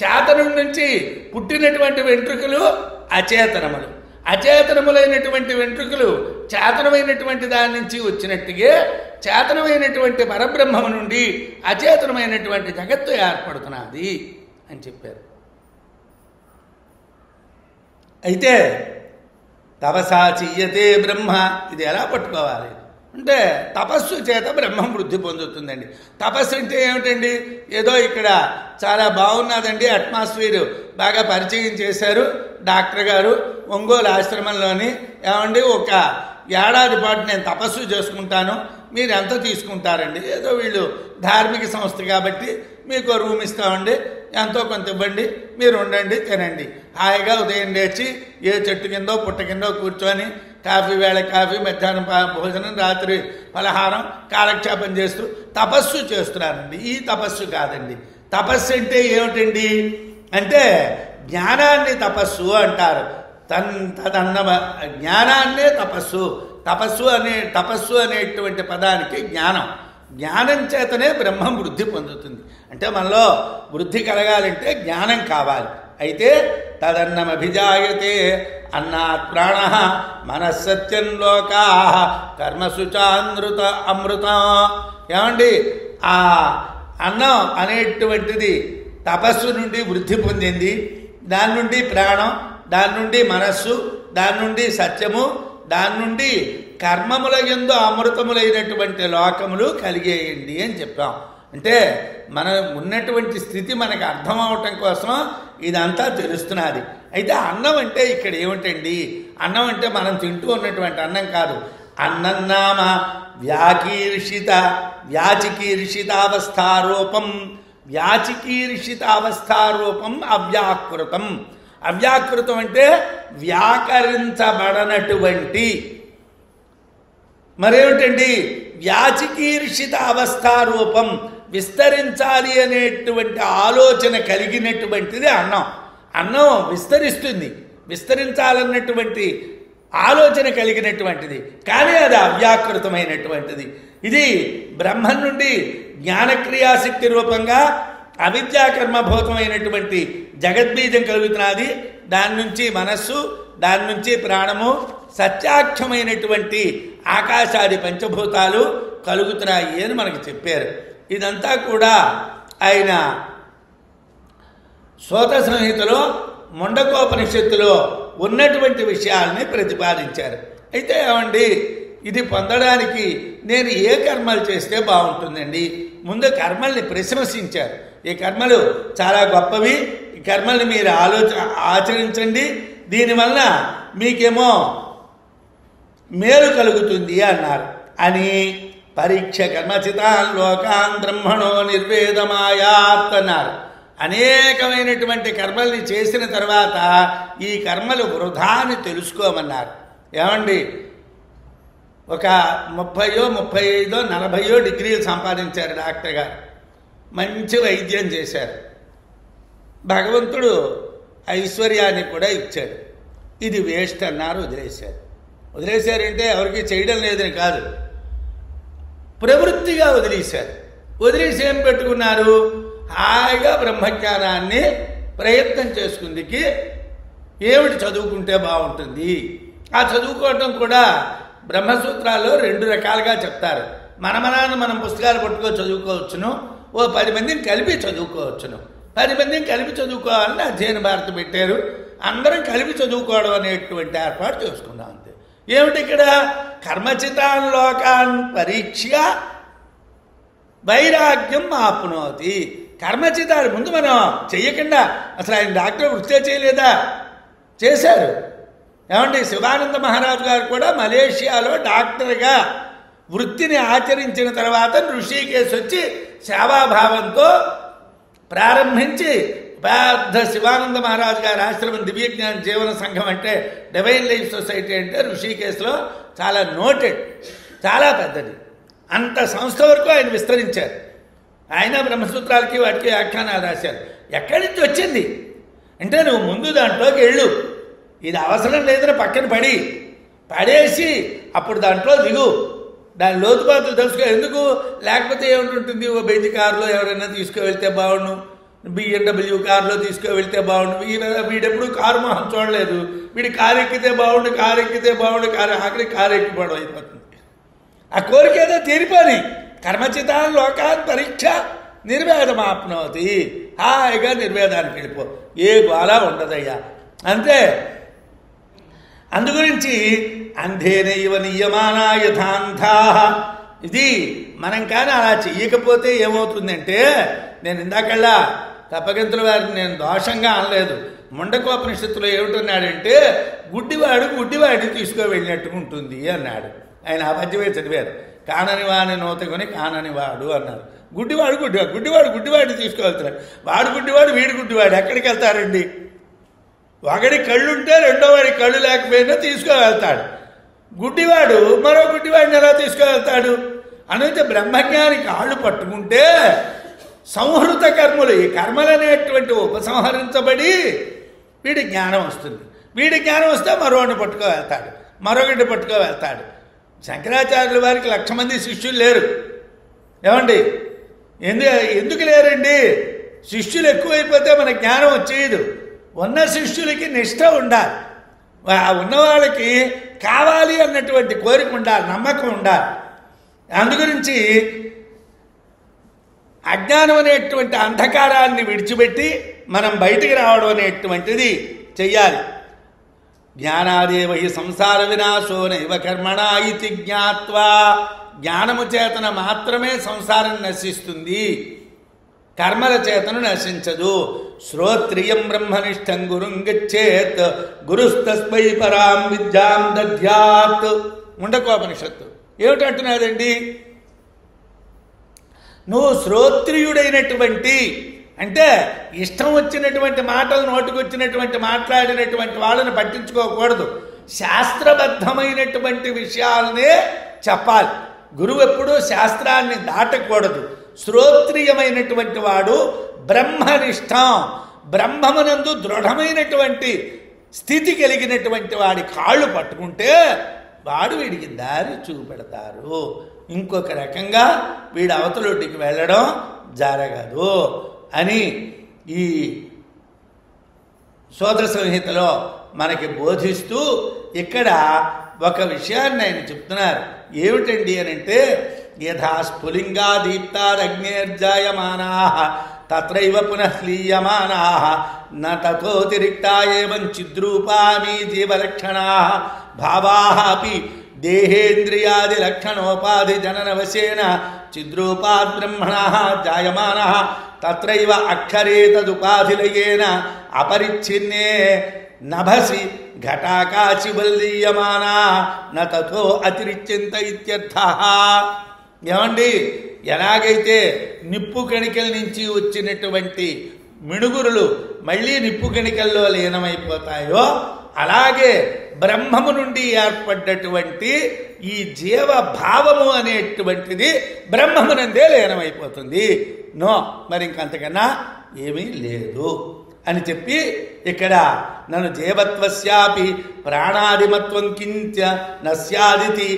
చేతనుడి నుంచి పుట్టినటువంటి వెంట్రుకలు అచేతనములు, అచేతనములైనటువంటి వెంట్రుకలు చేతనమైనటువంటి దాని నుంచి వచ్చినట్టుగా చేతనమైనటువంటి పరబ్రహ్మము నుండి అచేతనమైనటువంటి జగత్తు ఏర్పడుతున్నది అని చెప్పారు. అయితే తపసా చీయతే బ్రహ్మ, ఇది ఎలా పట్టుకోవాలి అంటే తపస్సు చేత బ్రహ్మం వృద్ధి పొందుతుందండి. తపస్సు అంటే ఏమిటండి? ఏదో ఇక్కడ చాలా బాగున్నదండి, అట్మాస్ఫియర్ బాగా పరిచయం చేశారు డాక్టర్ గారు ఒంగోలు ఆశ్రమంలోని. ఏమండి, ఒక ఏడాది పాటు నేను తపస్సు చేసుకుంటాను, మీరు ఎంత తీసుకుంటారండి? ఏదో వీళ్ళు ధార్మిక సంస్థ కాబట్టి మీకు రూమ్ ఇస్తామండి, ఎంతో కొంత ఇవ్వండి, మీరు ఉండండి, తినండి, హాయిగా ఉదయం లేచి ఏ చెట్టు కిందో పుట్ట కిందో కూర్చొని కాఫీ వేళ కాఫీ, మధ్యాహ్నం భోజనం, రాత్రి పలహారం, కాలక్షేపం చేస్తూ తపస్సు చేస్తున్నారండి. ఈ తపస్సు కాదండి. తపస్సు అంటే ఏమిటండి అంటే జ్ఞానాన్ని తపస్సు అంటారు. తదన్న జ్ఞానాన్నే తపస్సు. తపస్సు అనేటువంటి పదానికి జ్ఞానం, జ్ఞానం చేతనే బ్రహ్మం వృద్ధి పొందుతుంది. అంటే మనలో వృద్ధి కలగాలంటే జ్ఞానం కావాలి. అయితే తదన్నమభిజాయతే అన్నాత్ ప్రాణ మనస్సత్యం లోకా కర్మసుచానృత అమృతం. ఏమండి, ఆ అన్నం అనేటువంటిది తపస్సు నుండి వృద్ధి పొందింది, దాని నుండి ప్రాణం, దాని నుండి మనస్సు, దాని నుండి సత్యము, దాని నుండి కర్మముల యందు అమృతములైనటువంటి లోకములు కలిగేయండి అని చెప్పాం. అంటే మన ఉన్నటువంటి స్థితి మనకు అర్థం అవటం కోసం ఇదంతా తెలుస్తున్నది. అయితే అన్నం అంటే ఇక్కడ ఏమిటండి? అన్నం అంటే మనం తింటూ ఉన్నటువంటి అన్నం కాదు. అన్నం నామ వ్యాచికీర్షితావస్థారూపం. వ్యాచికీర్షితావస్థారూపం అవ్యాకృతం. అవ్యాకృతం అంటే వ్యాకరించబడనటువంటి. మరేమిటండి? వ్యాచికీర్షిత అవస్థారూపం, విస్తరించాలి అనేటువంటి ఆలోచన కలిగినటువంటిది అన్నం. అన్నం విస్తరిస్తుంది, విస్తరించాలన్నటువంటి ఆలోచన కలిగినటువంటిది, కానీ అది అవ్యాకృతమైనటువంటిది. ఇది బ్రహ్మం నుండి జ్ఞానక్రియాశక్తి రూపంగా అవిద్యాకర్మభూతమైనటువంటి జగద్బీజం కలుగుతున్నది. దాని నుంచి మనస్సు, దాని నుంచి ప్రాణము, సత్యాఖ్యమైనటువంటి ఆకాశాది పంచభూతాలు కలుగుతున్నాయి అని మనకు చెప్పారు. ఇదంతా కూడా ఆయన సూత సంహితలో ముండకోపనిషత్తులో ఉన్నటువంటి విషయాల్ని ప్రతిపాదించారు. అయితే ఏమండి, ఇది పొందడానికి నేను ఏ కర్మలు చేస్తే బాగుంటుందండి? ముందు కర్మల్ని ప్రశంసించారు. ఈ కర్మలు చాలా గొప్పవి, ఈ కర్మల్ని మీరు ఆచరించండి, దీనివల్ల మీకేమో మేలు కలుగుతుంది అన్నారు. అని పరీక్ష కర్మచితాన్ లోకాన్ బ్రహ్మణో నిర్వేదమాయాత్ అన్నారు. అనేకమైనటువంటి కర్మల్ని చేసిన తర్వాత ఈ కర్మలు వృధా అని తెలుసుకోమన్నారు. ఏమండి, ఒక 30, 35, 40 డిగ్రీలు సంపాదించారు డాక్టర్ గారు, మంచి వైద్యం చేశారు, భగవంతుడు ఐశ్వర్యాన్ని కూడా ఇచ్చాడు, ఇది వేస్ట్ అన్నారు, వదిలేశారు. వదిలేశారంటే ఎవరికి చేయడం లేదని కాదు, ప్రవృత్తిగా వదిలేశారు. వదిలేసి ఏం పెట్టుకున్నారు? హాయిగా బ్రహ్మజ్ఞానాన్ని ప్రయత్నం చేసుకుందికి ఏమిటి చదువుకుంటే బాగుంటుంది. ఆ చదువుకోవటం కూడా బ్రహ్మసూత్రాల్లో 2 రకాలుగా చెప్తారు. మనం పుస్తకాలు పట్టుకొని చదువుకోవచ్చును, ఓ 10 మందిని కలిపి చదువుకోవచ్చును. 10 మందిని కలిపి చదువుకోవాలని అధ్యయన భారతి పెట్టారు. అందరం కలిపి చదువుకోవడం అనేటువంటి ఏర్పాటు చేసుకున్నాం. అంతే. ఏమిటి ఇక్కడ? కర్మచితాన్ లోకాన్ పరీక్ష వైరాగ్యం ఆప్నోతి. కర్మచితాలు ముందు మనం చెయ్యకుండా, అసలు ఆయన డాక్టర్ వృత్తే చేయలేదా? చేశారు. ఏమండి, శివానంద మహారాజు గారు కూడా మలేషియాలో డాక్టర్గా వృత్తిని ఆచరించిన తర్వాత ఋషికేశ్ వచ్చి సేవాభావంతో ప్రారంభించి పెద్ద శివానంద మహారాజు గారి ఆశ్రమం దివ్యజ్ఞాన జీవన సంఘం అంటే డివైన్ లైఫ్ సొసైటీ అంటే ఋషికేశ్లో చాలా నోటెడ్, చాలా పెద్దది. అంత సంస్థ వరకు ఆయన విస్తరించారు. ఆయన బ్రహ్మసూత్రాలకి వాటికి వ్యాఖ్యానాలు రాశారు. ఎక్కడి నుంచి వచ్చింది అంటే, నువ్వు ముందు దాంట్లోకి వెళ్ళు, ఇది అవసరం లేదని పక్కన పడేసి అప్పుడు దాంట్లో దిగు, దాని లోతుపాతులు తెలుసుకో. ఎందుకు? లేకపోతే ఏమిటి, ఓ బెంజ్ కారులో ఎవరైనా తీసుకువెళ్తే బాగుండు, BMW కారులో తీసుకువెళ్తే బాగుండు. వీడెప్పుడు కారు మొహం చూడలేదు, వీడి కారు ఎక్కితే బాగుండు, ఆఖరి కారు ఎక్కిపోవడం అయిపోతుంది. ఆ కోరిక ఏదో తీరిపోని. కర్మచితాన్ లోకాన్ పరీక్ష నిర్వేదమాప్నోతి. హాయిగా నిర్వేదానికి వెళ్ళిపో, ఏ గోళ ఉండదయ్యా. అంతే. అందుగురించి అంధేనైవ నియమానా యథాంధా. ఇది మనం కానీ అలా చెయ్యకపోతే ఏమవుతుందంటే, నేను ఇందాకల్లా తప్పగింతుల వారిని నేను దోషంగా అనలేదు. ముండకోపనిషత్తులో ఏమిటన్నాడంటే, గుడ్డివాడిని తీసుకువెళ్ళినట్టు ఉంటుంది అన్నాడు. ఆయన ఆ పద్యమే చదివారు. కానని వాడిని నూతకొని కానని వాడు అన్నారు. గుడ్డివాడిని తీసుకువెళ్తున్నాడు. వాడు గుడ్డివాడు, వీడు గుడ్డివాడు ఎక్కడికి వెళ్తారండి? ఒకడి కళ్ళుంటే రెండో వాడి కళ్ళు లేకపోయినా తీసుకువెళ్తాడు. గుడ్డివాడు మరో గుడ్డివాడిని ఎలా తీసుకువెళ్తాడు? అనేది బ్రహ్మజ్ఞాని కాళ్ళు పట్టుకుంటే సంహృత కర్మలు, ఈ కర్మలు అనేటువంటి ఉపసంహరించబడి వీడి జ్ఞానం వస్తుంది. వీడి జ్ఞానం వస్తే మరొకటి పట్టుకో వెళ్తాడు. శంకరాచార్యుల వారికి 1,00,000 మంది శిష్యులు లేరు. ఏమండి, ఎందుకు లేరండి? శిష్యులు ఎక్కువైపోతే మన జ్ఞానం వచ్చేది. ఉన్న శిష్యులకి నిష్ఠ ఉండాలి, ఉన్నవాళ్ళకి కావాలి అన్నటువంటి కోరిక ఉండాలి, నమ్మకం ఉండాలి. అందుగురించి అజ్ఞానం అనేటువంటి అంధకారాన్ని విడిచిపెట్టి మనం బయటికి రావడం అనేటువంటిది చెయ్యాలి. జ్ఞానాదేవ హి సంసార వినాశో నైవ కర్మణా ఇతి జ్ఞాత్వా. జ్ఞానము చేతన మాత్రమే సంసారం నశిస్తుంది, కర్మల చేతను నశించదు. శ్రోత్రియం బ్రహ్మనిష్టం గురుం గచ్చేత్ గురుస్తస్మై పరాం విద్యాం దధ్యాత్. ముండకోపనిషత్తు ఏమిటంటున్నాదండి? నువ్వు శ్రోత్రియుడైనటువంటి, అంటే ఇష్టం వచ్చినటువంటి మాటలు నోటికొచ్చినటువంటి మాట్లాడినటువంటి వాళ్ళని పట్టించుకోకూడదు. శాస్త్రబద్ధమైనటువంటి విషయాలనే చెప్పాలి. గురువు ఎప్పుడూ శాస్త్రాన్ని దాటకూడదు. శ్రోత్రియమైనటువంటి వాడు బ్రహ్మనిష్టం, బ్రహ్మమునందు దృఢమైనటువంటి స్థితి కలిగినటువంటి వాడి కాళ్ళు పట్టుకుంటే వాడు వీడికి దారి చూపెడతారు. ఇంకొక రకంగా వీడు అవతలొడ్డికి వెళ్ళడం జరగదు అని ఈ సోదర సంహితలో మనకి బోధిస్తూ ఇక్కడ ఒక విషయాన్ని ఆయన చెప్తున్నారు. ఏమిటండి అని అంటే, యథా స్ఫులింగా దీప్తాదగ్నేర్జాయమానా తత్రైవ పునః లీయమానాః న తతోతిరిక్తా ఏవం చిద్రూపామి జీవలక్షణాః భావాః అపి దేహేంద్రియాది లక్షణోపాధి జననవశేన చిద్రూపాద్ బ్రహ్మణః జాయమానః తత్రైవ అక్షరే తదుపాధిలయేన అపరిచ్ఛిన్నే నభసి ఘటాకాశివల్లీయమానా న తతో అతిరిచ్యంత ఇత్యర్థః. ఏమండి, ఎలాగైతే నిప్పు కణికల నుంచి వచ్చినటువంటి మిణుగురులు మళ్ళీ నిప్పు కణికల్లో లీనమైపోతాయో అలాగే బ్రహ్మము నుండి ఏర్పడ్డటువంటి ఈ జీవభావము అనేటువంటిది బ్రహ్మమునందే లీనమైపోతుంది. నో, మరి ఇంకంతకన్నా ఏమీ లేదు అని చెప్పి ఇక్కడ నన్ను జీవత్వస్యాపి ప్రాణాదిమత్వం కించ నస్యాదితి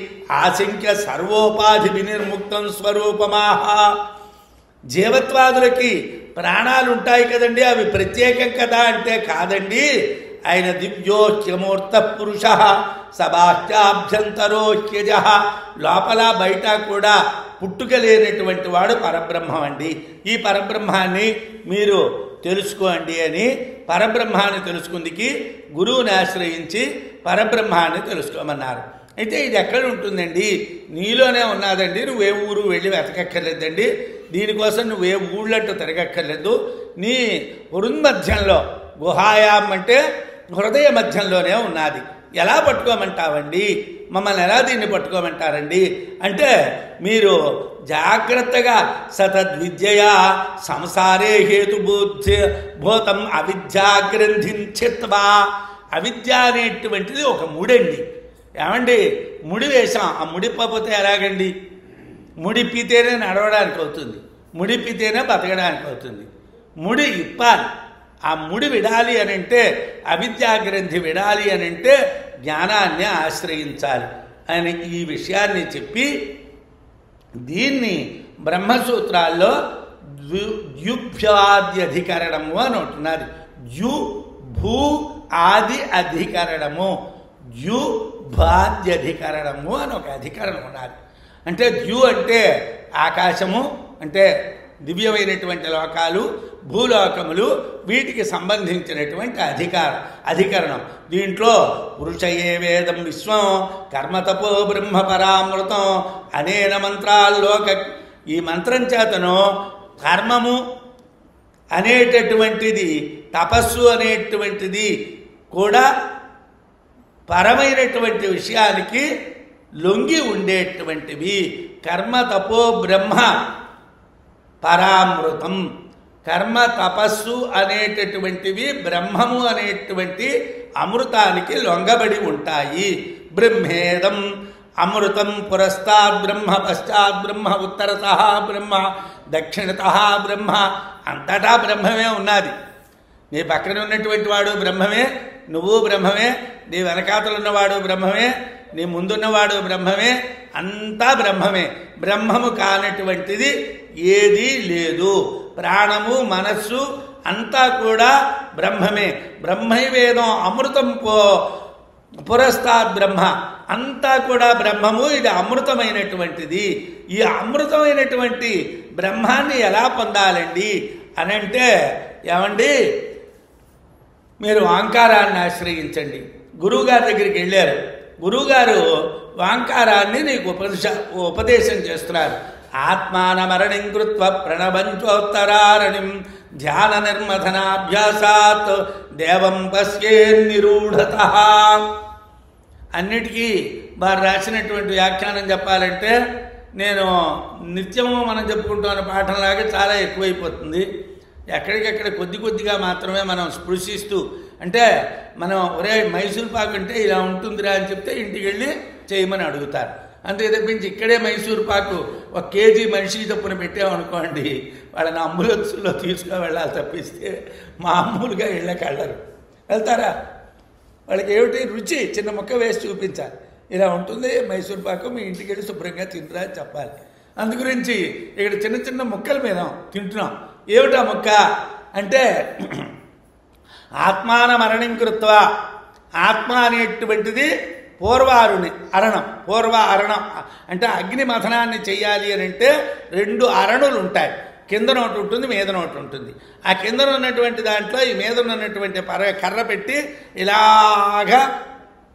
ఆశంక్య సర్వోపాధి వినిర్ముక్తం స్వరూపమాహ. జీవత్వాదులకి ప్రాణాలు ఉంటాయి కదండి, అవి ప్రత్యేకం కదా అంటే కాదండి. ఆయన దివ్యోహ్యమూర్త పురుష సబాహ్యాభ్యంతరోహ్యజ, లోపల బయట కూడా పుట్టుక లేనటువంటి వాడు పరబ్రహ్మం అండి. ఈ పరబ్రహ్మాన్ని మీరు తెలుసుకోండి అని పరబ్రహ్మాన్ని తెలుసుకుందికి గురువుని ఆశ్రయించి పరబ్రహ్మాన్ని తెలుసుకోమన్నారు. అయితే ఇది ఎక్కడ ఉంటుందండి? నీలోనే ఉన్నదండి. నువ్వే ఊరు వెళ్ళి వెతకక్కర్లేదండి. దీనికోసం నువ్వే ఊళ్ళంటూ తిరగక్కర్లేదు. నీ హృన్మధ్యంలో, గుహాయాం అంటే హృదయ మధ్యంలోనే ఉన్నది. ఎలా పట్టుకోమంటావండి? మమ్మల్ని ఎలా దీన్ని పట్టుకోమంటారండి అంటే, మీరు జాగ్రత్తగా సతద్విద్యయా సంసారే హేతుభూతం అవిద్యాగ్రంథించిత్వా. అవిద్య అనేటువంటిది ఒక ముడండి. ఏమండి, ముడి వేసాం, ఆ ముడిపోతే ఎలాగండి? ముడిపితేనే నడవడానికి అవుతుంది, ముడిపితేనే బతకడానికి అవుతుంది. ముడి ఇప్పాలి. ఆ ముడి విడాలి అని అంటే, అవిద్యాగ్రంథి విడాలి అని అంటే జ్ఞానాన్ని ఆశ్రయించాలి అని ఈ విషయాన్ని చెప్పి, దీన్ని బ్రహ్మసూత్రాల్లో ద్యుభ్యాద్యధికరణము అని ఉంటున్నది. ద్యు భూ ఆది అధికరణము, ద్యుభాద్యధికరణము అని ఒక అధికరణం ఉన్నది. అంటే ద్యు అంటే ఆకాశము, అంటే దివ్యమైనటువంటి లోకాలు, భూలోకములు, వీటికి సంబంధించినటువంటి అధికరణం. దీంట్లో పురుషయే వేదం విశ్వం కర్మతపో బ్రహ్మ పరామృతం అనేన మంత్రాల్లోక, ఈ మంత్రం చేతను కర్మము అనేటటువంటిది, తపస్సు అనేటువంటిది కూడా పరమైనటువంటి విషయానికి లొంగి ఉండేటువంటివి. కర్మ తపో బ్రహ్మ పరామృతం, కర్మ తపస్సు అనేటటువంటివి బ్రహ్మము అనేటువంటి అమృతానికి లొంగబడి ఉంటాయి. బ్రహ్మేదం అమృతం పురస్తాద్ బ్రహ్మ పశ్చాత్ బ్రహ్మ ఉత్తరత బ్రహ్మ దక్షిణత బ్రహ్మ, అంతటా బ్రహ్మమే ఉన్నది. నీ పక్కన ఉన్నటువంటి వాడు బ్రహ్మమే, నువ్వు బ్రహ్మమే, నీ వెనకాతలు ఉన్నవాడు బ్రహ్మమే, నీ ముందున్నవాడు బ్రహ్మమే, అంతా బ్రహ్మమే. బ్రహ్మము కానటువంటిది ఏదీ లేదు. ప్రాణము, మనస్సు అంతా కూడా బ్రహ్మమే. బ్రహ్మైవేదం అమృతం పురస్తాద్ బ్రహ్మ, అంతా కూడా బ్రహ్మము. ఇది అమృతమైనటువంటిది. ఈ అమృతమైనటువంటి బ్రహ్మాన్ని ఎలా పొందాలండి అని అంటే, ఏమండి, మీరు వాంకారాన్ని ఆశ్రయించండి. గురువుగారి దగ్గరికి వెళ్ళారు, గురువుగారు వాంకారాన్ని నీకు ఉపదేశం చేస్తున్నారు. ఆత్మానమరణిం కృత్వ ప్రణవంచోత్తరారణిం ధ్యాన నిర్మథనాభ్యాసాత్ దేవం పశ్యేన్నిరూఢతః. అన్నిటికీ వారు రాసినటువంటి వ్యాఖ్యానం చెప్పాలంటే, నేను నిత్యము మనం చెప్పుకుంటున్న పాఠంలాగా చాలా ఎక్కువైపోతుంది. ఎక్కడికెక్కడ కొద్ది కొద్దిగా మాత్రమే మనం స్పృశిస్తూ, అంటే మనం ఒరే మైసూర్ పాకు అంటే ఇలా ఉంటుందిరా అని చెప్తే ఇంటికి వెళ్ళి చేయమని అడుగుతారు. అంతే తప్పించి ఇక్కడే మైసూర్ పాకు 1 కేజీ మనిషి తప్పున పెట్టామనుకోండి, వాళ్ళని అంబులెన్సుల్లో తీసుకు వెళ్ళాలి తప్పిస్తే మామూలుగా ఇళ్ళకి వెళ్ళరు. వెళ్తారా? వాళ్ళకి ఏమిటి రుచి, చిన్న ముక్క వేసి చూపించాలి. ఇలా ఉంటుంది మైసూర్ పాకు, మీ ఇంటికి వెళ్ళి శుభ్రంగా తింటురా అని చెప్పాలి. అందుగురించి ఇక్కడ చిన్న చిన్న ముక్కల మీద తింటున్నాం. ఏమిటా ముక్క అంటే, ఆత్మానమరణిం కృత్వ, ఆత్మ అనేటువంటిది పూర్వ అరణం అంటే అగ్ని మథనాన్ని చెయ్యాలి అని అంటే 2 అరణులు ఉంటాయి. కిందన ఒకటి ఉంటుంది, మీదన ఒకటి ఉంటుంది. ఆ కిందన ఉన్నటువంటి దాంట్లో ఈ మీద ఉన్నటువంటి కర్ర పెట్టి ఇలాగా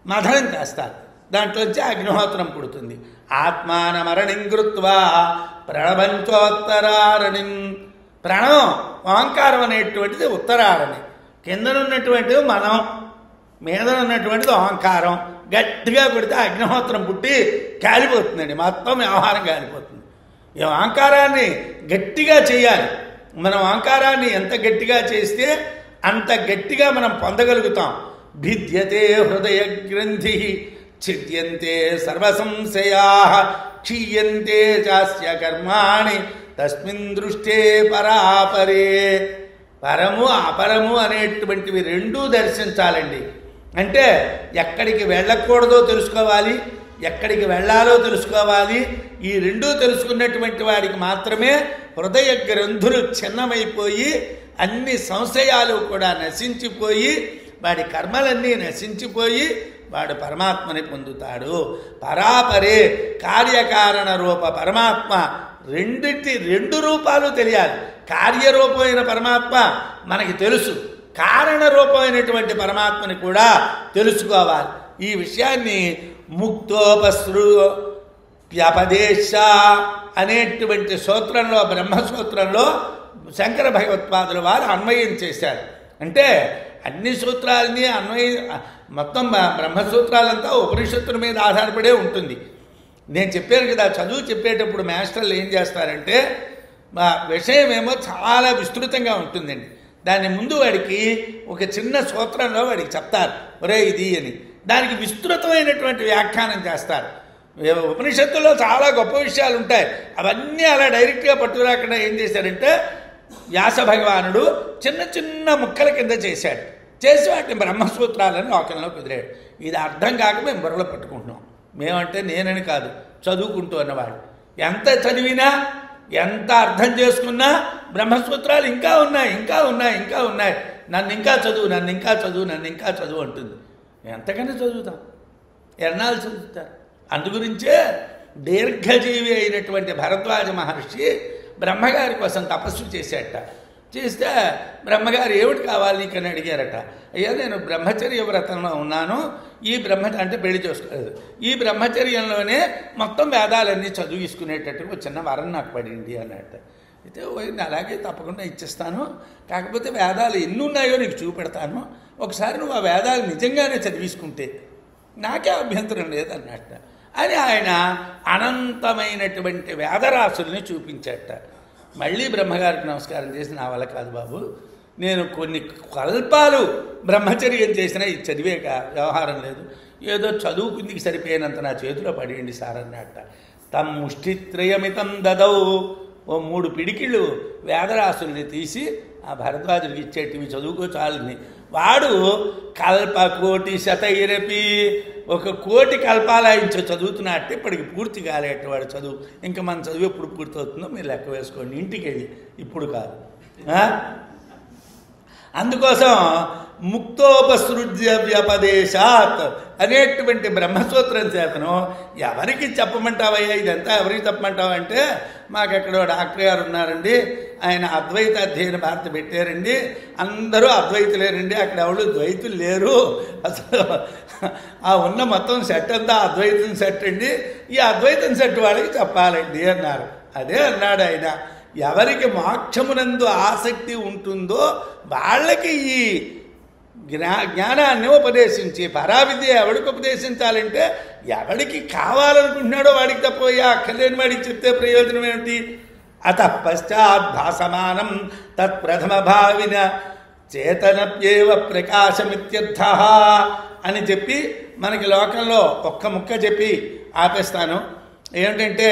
మథనం చేస్తారు. దాంట్లోంచి అగ్నిహోత్రం పుడుతుంది. ఆత్మానమరణిం కృత్వా ప్రణవంచోత్తరారణిం. ప్రణవం ఓంకారం అనేటువంటిది ఉత్తరారణి, కిందనున్నటువంటిది మనం, మీదనున్నటువంటిది ఓంకారం. గట్టిగా పెడితే అగ్నిహోత్రం పుట్టి కాలిపోతుందండి, మొత్తం వ్యవహారం కాలిపోతుంది. ఈ ఓంకారాన్ని గట్టిగా చేయాలి. మనం ఓంకారాన్ని ఎంత గట్టిగా చేస్తే అంత గట్టిగా మనం పొందగలుగుతాం. భిద్యతే హృదయ గ్రంథి ఛిద్యంతే సర్వసంశయా క్షీయంతే చాస్య కర్మాణి తస్మిన్ దృష్టే పరాపరే. పరము అపరము అనేటువంటివి రెండూ దర్శించాలండి. అంటే ఎక్కడికి వెళ్ళకూడదో తెలుసుకోవాలి, ఎక్కడికి వెళ్ళాలో తెలుసుకోవాలి. ఈ రెండూ తెలుసుకున్నటువంటి వాడికి మాత్రమే హృదయ గ్రంథులు చిన్నమైపోయి అన్ని సంశయాలు కూడా నశించిపోయి వాడి కర్మలన్నీ నశించిపోయి వాడు పరమాత్మని పొందుతాడు. పరాపరే కార్యకారణ రూప పరమాత్మ రెండు రూపాలు తెలియాలి. కార్యరూపమైన పరమాత్మ మనకి తెలుసు, కారణ రూపమైనటువంటి పరమాత్మని కూడా తెలుసుకోవాలి. ఈ విషయాన్ని ముక్తోపసృప్యపదేశ అనేటువంటి సూత్రంలో, బ్రహ్మసూత్రంలో శంకర భగవత్పాదుల వారు అన్వయం చేశారు. అంటే అన్ని సూత్రాలని మొత్తం బ్రహ్మసూత్రాలంతా ఉపనిషత్తుల మీద ఆధారపడే ఉంటుంది. నేను చెప్పాను కదా, చదువు చెప్పేటప్పుడు మాస్టర్లు ఏం చేస్తారంటే విషయం ఏమో చాలా విస్తృతంగా ఉంటుందండి. దాని ముందు వాడికి ఒక చిన్న సూత్రంలో వాడికి చెప్తారు, ఒరే ఇది అని. దానికి విస్తృతమైనటువంటి వ్యాఖ్యానం చేస్తారు. ఉపనిషత్తుల్లో చాలా గొప్ప విషయాలు ఉంటాయి. అవన్నీ అలా డైరెక్ట్గా పట్టుకురాకుండా ఏం చేశారంటే వ్యాస భగవానుడు చిన్న చిన్న ముక్కల కింద చేశాడు. చేసి వాటిని బ్రహ్మసూత్రాలను లోకంలో కుదిరాడు. ఇది అర్థం కాక మేము బుర్రలో పట్టుకుంటున్నాం. మేమంటే నేనని కాదు, చదువుకుంటూ అన్నవాడు. ఎంత చదివినా ఎంత అర్థం చేసుకున్నా బ్రహ్మసూత్రాలు ఇంకా ఉన్నాయి, ఇంకా ఉన్నాయి, ఇంకా ఉన్నాయి. నన్ను ఇంకా చదువు, నన్ను ఇంకా చదువు, నన్ను ఇంకా చదువు అంటుంది. ఎంతకన్నా చదువుతాం, ఎన్నాళ్ళు చదువుతారు. అందుగురించే దీర్ఘజీవి అయినటువంటి భరద్వాజ మహర్షి బ్రహ్మగారి కోసం తపస్సు చేశాట. చేస్తే బ్రహ్మగారు ఏమిటి కావాలి నీకని అడిగారట. అయ్యా నేను బ్రహ్మచర్య వ్రతంలో ఉన్నాను, ఈ అంటే పెళ్లి చేసుకోలేదు, ఈ బ్రహ్మచర్యంలోనే మొత్తం వేదాలన్నీ చదివిసుకునేటట్టు ఒక చిన్న వరం నాకు పడింది అన్నట్టు. అయితే అలాగే తప్పకుండా ఇచ్చేస్తాను, కాకపోతే వేదాలు ఎన్ని ఉన్నాయో నీకు చూపెడతాను, ఒకసారి నువ్వు ఆ వేదాలు నిజంగానే చదివిసుకుంటే నాకే అభ్యంతరం లేదన్నట్ట అని ఆయన అనంతమైనటువంటి వేదరాశుల్ని చూపించట. మళ్ళీ బ్రహ్మగారికి నమస్కారం చేసి, నా వల్ల కాదు బాబు, నేను కొన్ని కల్పాలు బ్రహ్మచర్యం చేసినా ఇది చదివేక వ్యవహారం లేదు, ఏదో చదువుకుందికి సరిపోయినంత నా చేతిలో పడేయండి సార్ అన్నట్ట. తమ్ ముష్టిత్రయమితం దదౌ, ఓ 3 పిడికిళ్ళు వేదరాశుల్ని తీసి ఆ భరద్వాజుడికి ఇచ్చేటివి చదువుకో చాలని. వాడు కల్పకోటి శతైరపి, 1 కోటి కల్పాలు ఆయన చదువుతున్నట్టు ఇప్పటికి పూర్తి కాలేటవాడు చదువు. ఇంకా మన చదువు ఎప్పుడు పూర్తవుతుందో మీరు లెక్క వేసుకోండి, ఇంటికి వెళ్ళి, ఇప్పుడు కాదు. అందుకోసం ముక్తోపసృజ్య వ్యపదేశాత్ అనేటువంటి బ్రహ్మసూత్రం చేతను ఎవరికి చెప్పమంటావయ్యా, ఇదంతా ఎవరికి చెప్పమంటావు అంటే, మాకెక్కడో డాక్టర్ గారు ఉన్నారండి, ఆయన అద్వైత అధ్యయన భారతి పెట్టారండి, అందరూ అద్వైతులేరండి, అక్కడ ఎవరు ద్వైతులు లేరు, అసలు ఆ ఉన్న మొత్తం సెట్ అంతా అద్వైతం సెట్ అండి, ఈ అద్వైతం సెట్ వాళ్ళకి చెప్పాలండి అన్నారు. అదే అన్నాడు ఆయన, ఎవరికి మోక్షమునందు ఆసక్తి ఉంటుందో వాళ్ళకి ఈ జ్ఞానాన్ని ఉపదేశించి, పరావిద్య ఎవడికి ఉపదేశించాలంటే ఎవడికి కావాలనుకుంటున్నాడో వాడికి తప్ప అక్కర్లేని వాడికి చెప్తే ప్రయోజనం ఏమిటి. అత పశ్చాత్ భాసమానం తత్ప్రథమ భావిన చేతనప్యేవ ప్రకాశమిత్యర్థ అని చెప్పి మనకి లోకంలో ఒక్క ముక్క చెప్పి ఆపేస్తాను. ఏమిటంటే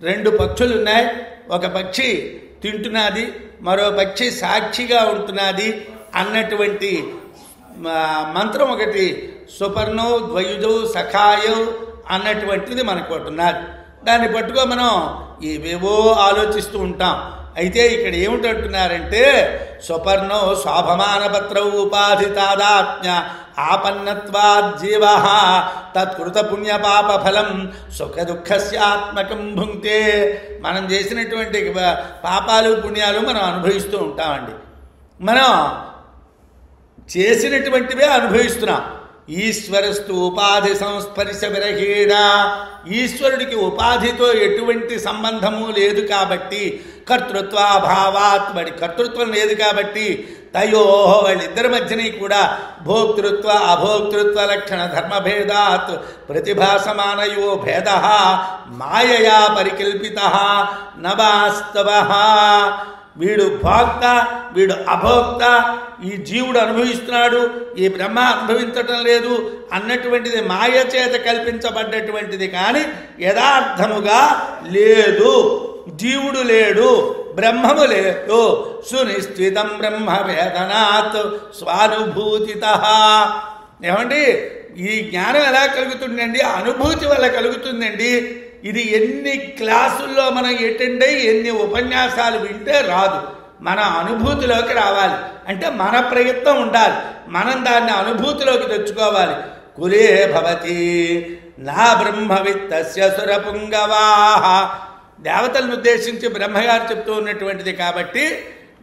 2 పక్షులు ఉన్నాయి, ఒక పక్షి తింటున్నది, మరో పక్షి సాక్షిగా ఉంటున్నది అన్నటువంటి మంత్రం ఒకటి, సుపర్ణో ద్వయుజౌ సఖాయౌ అన్నటువంటిది మనకు ఒకటి ఉన్నది. దాన్ని పట్టుకో మనం ఏవేవో ఆలోచిస్తూ ఉంటాం. అయితే ఇక్కడ ఏమిటంటున్నారంటే స్వపర్ణో స్వాభమానపత్ర ఉపాధి తాదాత్మ్య ఆపన్నత్వాజ్జీవ తత్కృత పుణ్యపాప ఫలం సుఖ దుఃఖస్యాత్మకం భుంక్తే. మనం చేసినటువంటి పాపాలు పుణ్యాలు మనం అనుభవిస్తూ ఉంటామండి. మనం చేసినటువంటివే అనుభవిస్తున్నాం. ఈశ్వరస్తు ఉపాధి సంస్పర్శ విరహీణ, ఈశ్వరుడికి ఉపాధితో ఎటువంటి సంబంధము లేదు కాబట్టి, కర్తృత్వాభావాత్ వాడి కర్తృత్వం లేదు కాబట్టి, తయో వాళ్ళిద్దరి మధ్యని కూడా భోక్తృత్వ అభోక్తృత్వ లక్షణ ధర్మభేదాత్ ప్రతిభాసమానయో భేద మాయయా పరికల్పిత నవాస్తవ. వీడు భోక్త, వీడు అభోక్త, ఈ జీవుడు అనుభవిస్తున్నాడు, ఈ బ్రహ్మ అనుభవించటం లేదు అన్నటువంటిది మాయ చేత కల్పించబడ్డటువంటిది కానీ యథార్థముగా లేదు. జీవుడు లేడు, బ్రహ్మము లేదు. సునిశ్చితం బ్రహ్మ వేదనాత్ స్వానుభూతితః. ఏమండి, ఈ జ్ఞానం ఎలా కలుగుతుందండి? అనుభూతి వల్ల కలుగుతుందండి. ఇది ఎన్ని క్లాసుల్లో మనం అటెండ్ అయ్యి ఎన్ని ఉపన్యాసాలు వింటే రాదు. మన అనుభూతిలోకి రావాలి అంటే మన ప్రయత్నం ఉండాలి. మనం దాన్ని అనుభూతిలోకి తెచ్చుకోవాలి. కులే భవతి నా బ్రహ్మవిత్తస్య సురపుంగవాహ. దేవతలను ఉద్దేశించి బ్రహ్మగారు చెప్తూ ఉన్నటువంటిది కాబట్టి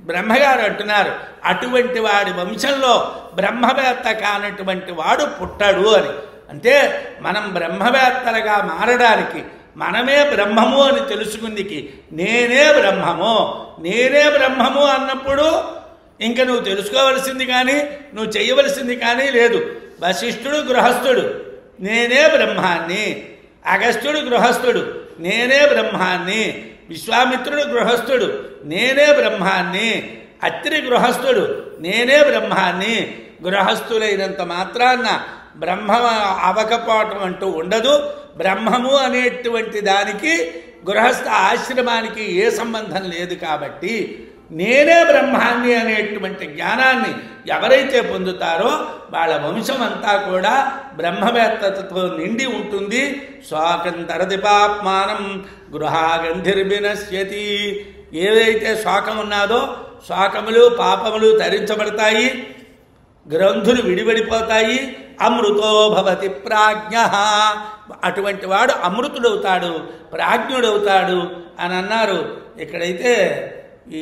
బ్రహ్మగారు అంటున్నారు, అటువంటి వాడి వంశంలో బ్రహ్మవేత్త కానటువంటి వాడు పుట్టడు అని. అంటే మనం బ్రహ్మవేత్తలుగా మారడానికి, మనమే బ్రహ్మము అని తెలుసుకుందికి, నేనే బ్రహ్మము నేనే బ్రహ్మము అన్నప్పుడు ఇంక నువ్వు తెలుసుకోవలసింది కానీ నువ్వు చేయవలసింది కానీ లేదు. వశిష్ఠుడు గృహస్థుడు, నేనే బ్రహ్మాన్ని. అగస్త్యుడు గృహస్థుడు, నేనే బ్రహ్మాన్ని. విశ్వామిత్రుడు గృహస్థుడు, నేనే బ్రహ్మాన్ని. అత్రి గృహస్థుడు, నేనే బ్రహ్మాన్ని. గృహస్థులైనంత మాత్రాన్న బ్రహ్మ అవకపోవటం అంటూ ఉండదు. బ్రహ్మము అనేటువంటి దానికి గృహస్థ ఆశ్రమానికి ఏ సంబంధం లేదు. కాబట్టి నేనే బ్రహ్మాన్ని అనేటువంటి జ్ఞానాన్ని ఎవరైతే పొందుతారో వాళ్ళ వంశం అంతా కూడా బ్రహ్మవేత్తతో నిండి ఉంటుంది. శోకంతరది పాప్మానం గృహాగంధిర్వినశ్యతి. ఏదైతే శోకం ఉన్నదో శోకములు పాపములు తరించబడతాయి, గ్రంథులు విడిపడిపోతాయి. అమృతో భవతి ప్రాజ్ఞ. అటువంటి వాడు అమృతుడవుతాడు, ప్రాజ్ఞుడవుతాడు అని అన్నారు. ఇక్కడైతే ఈ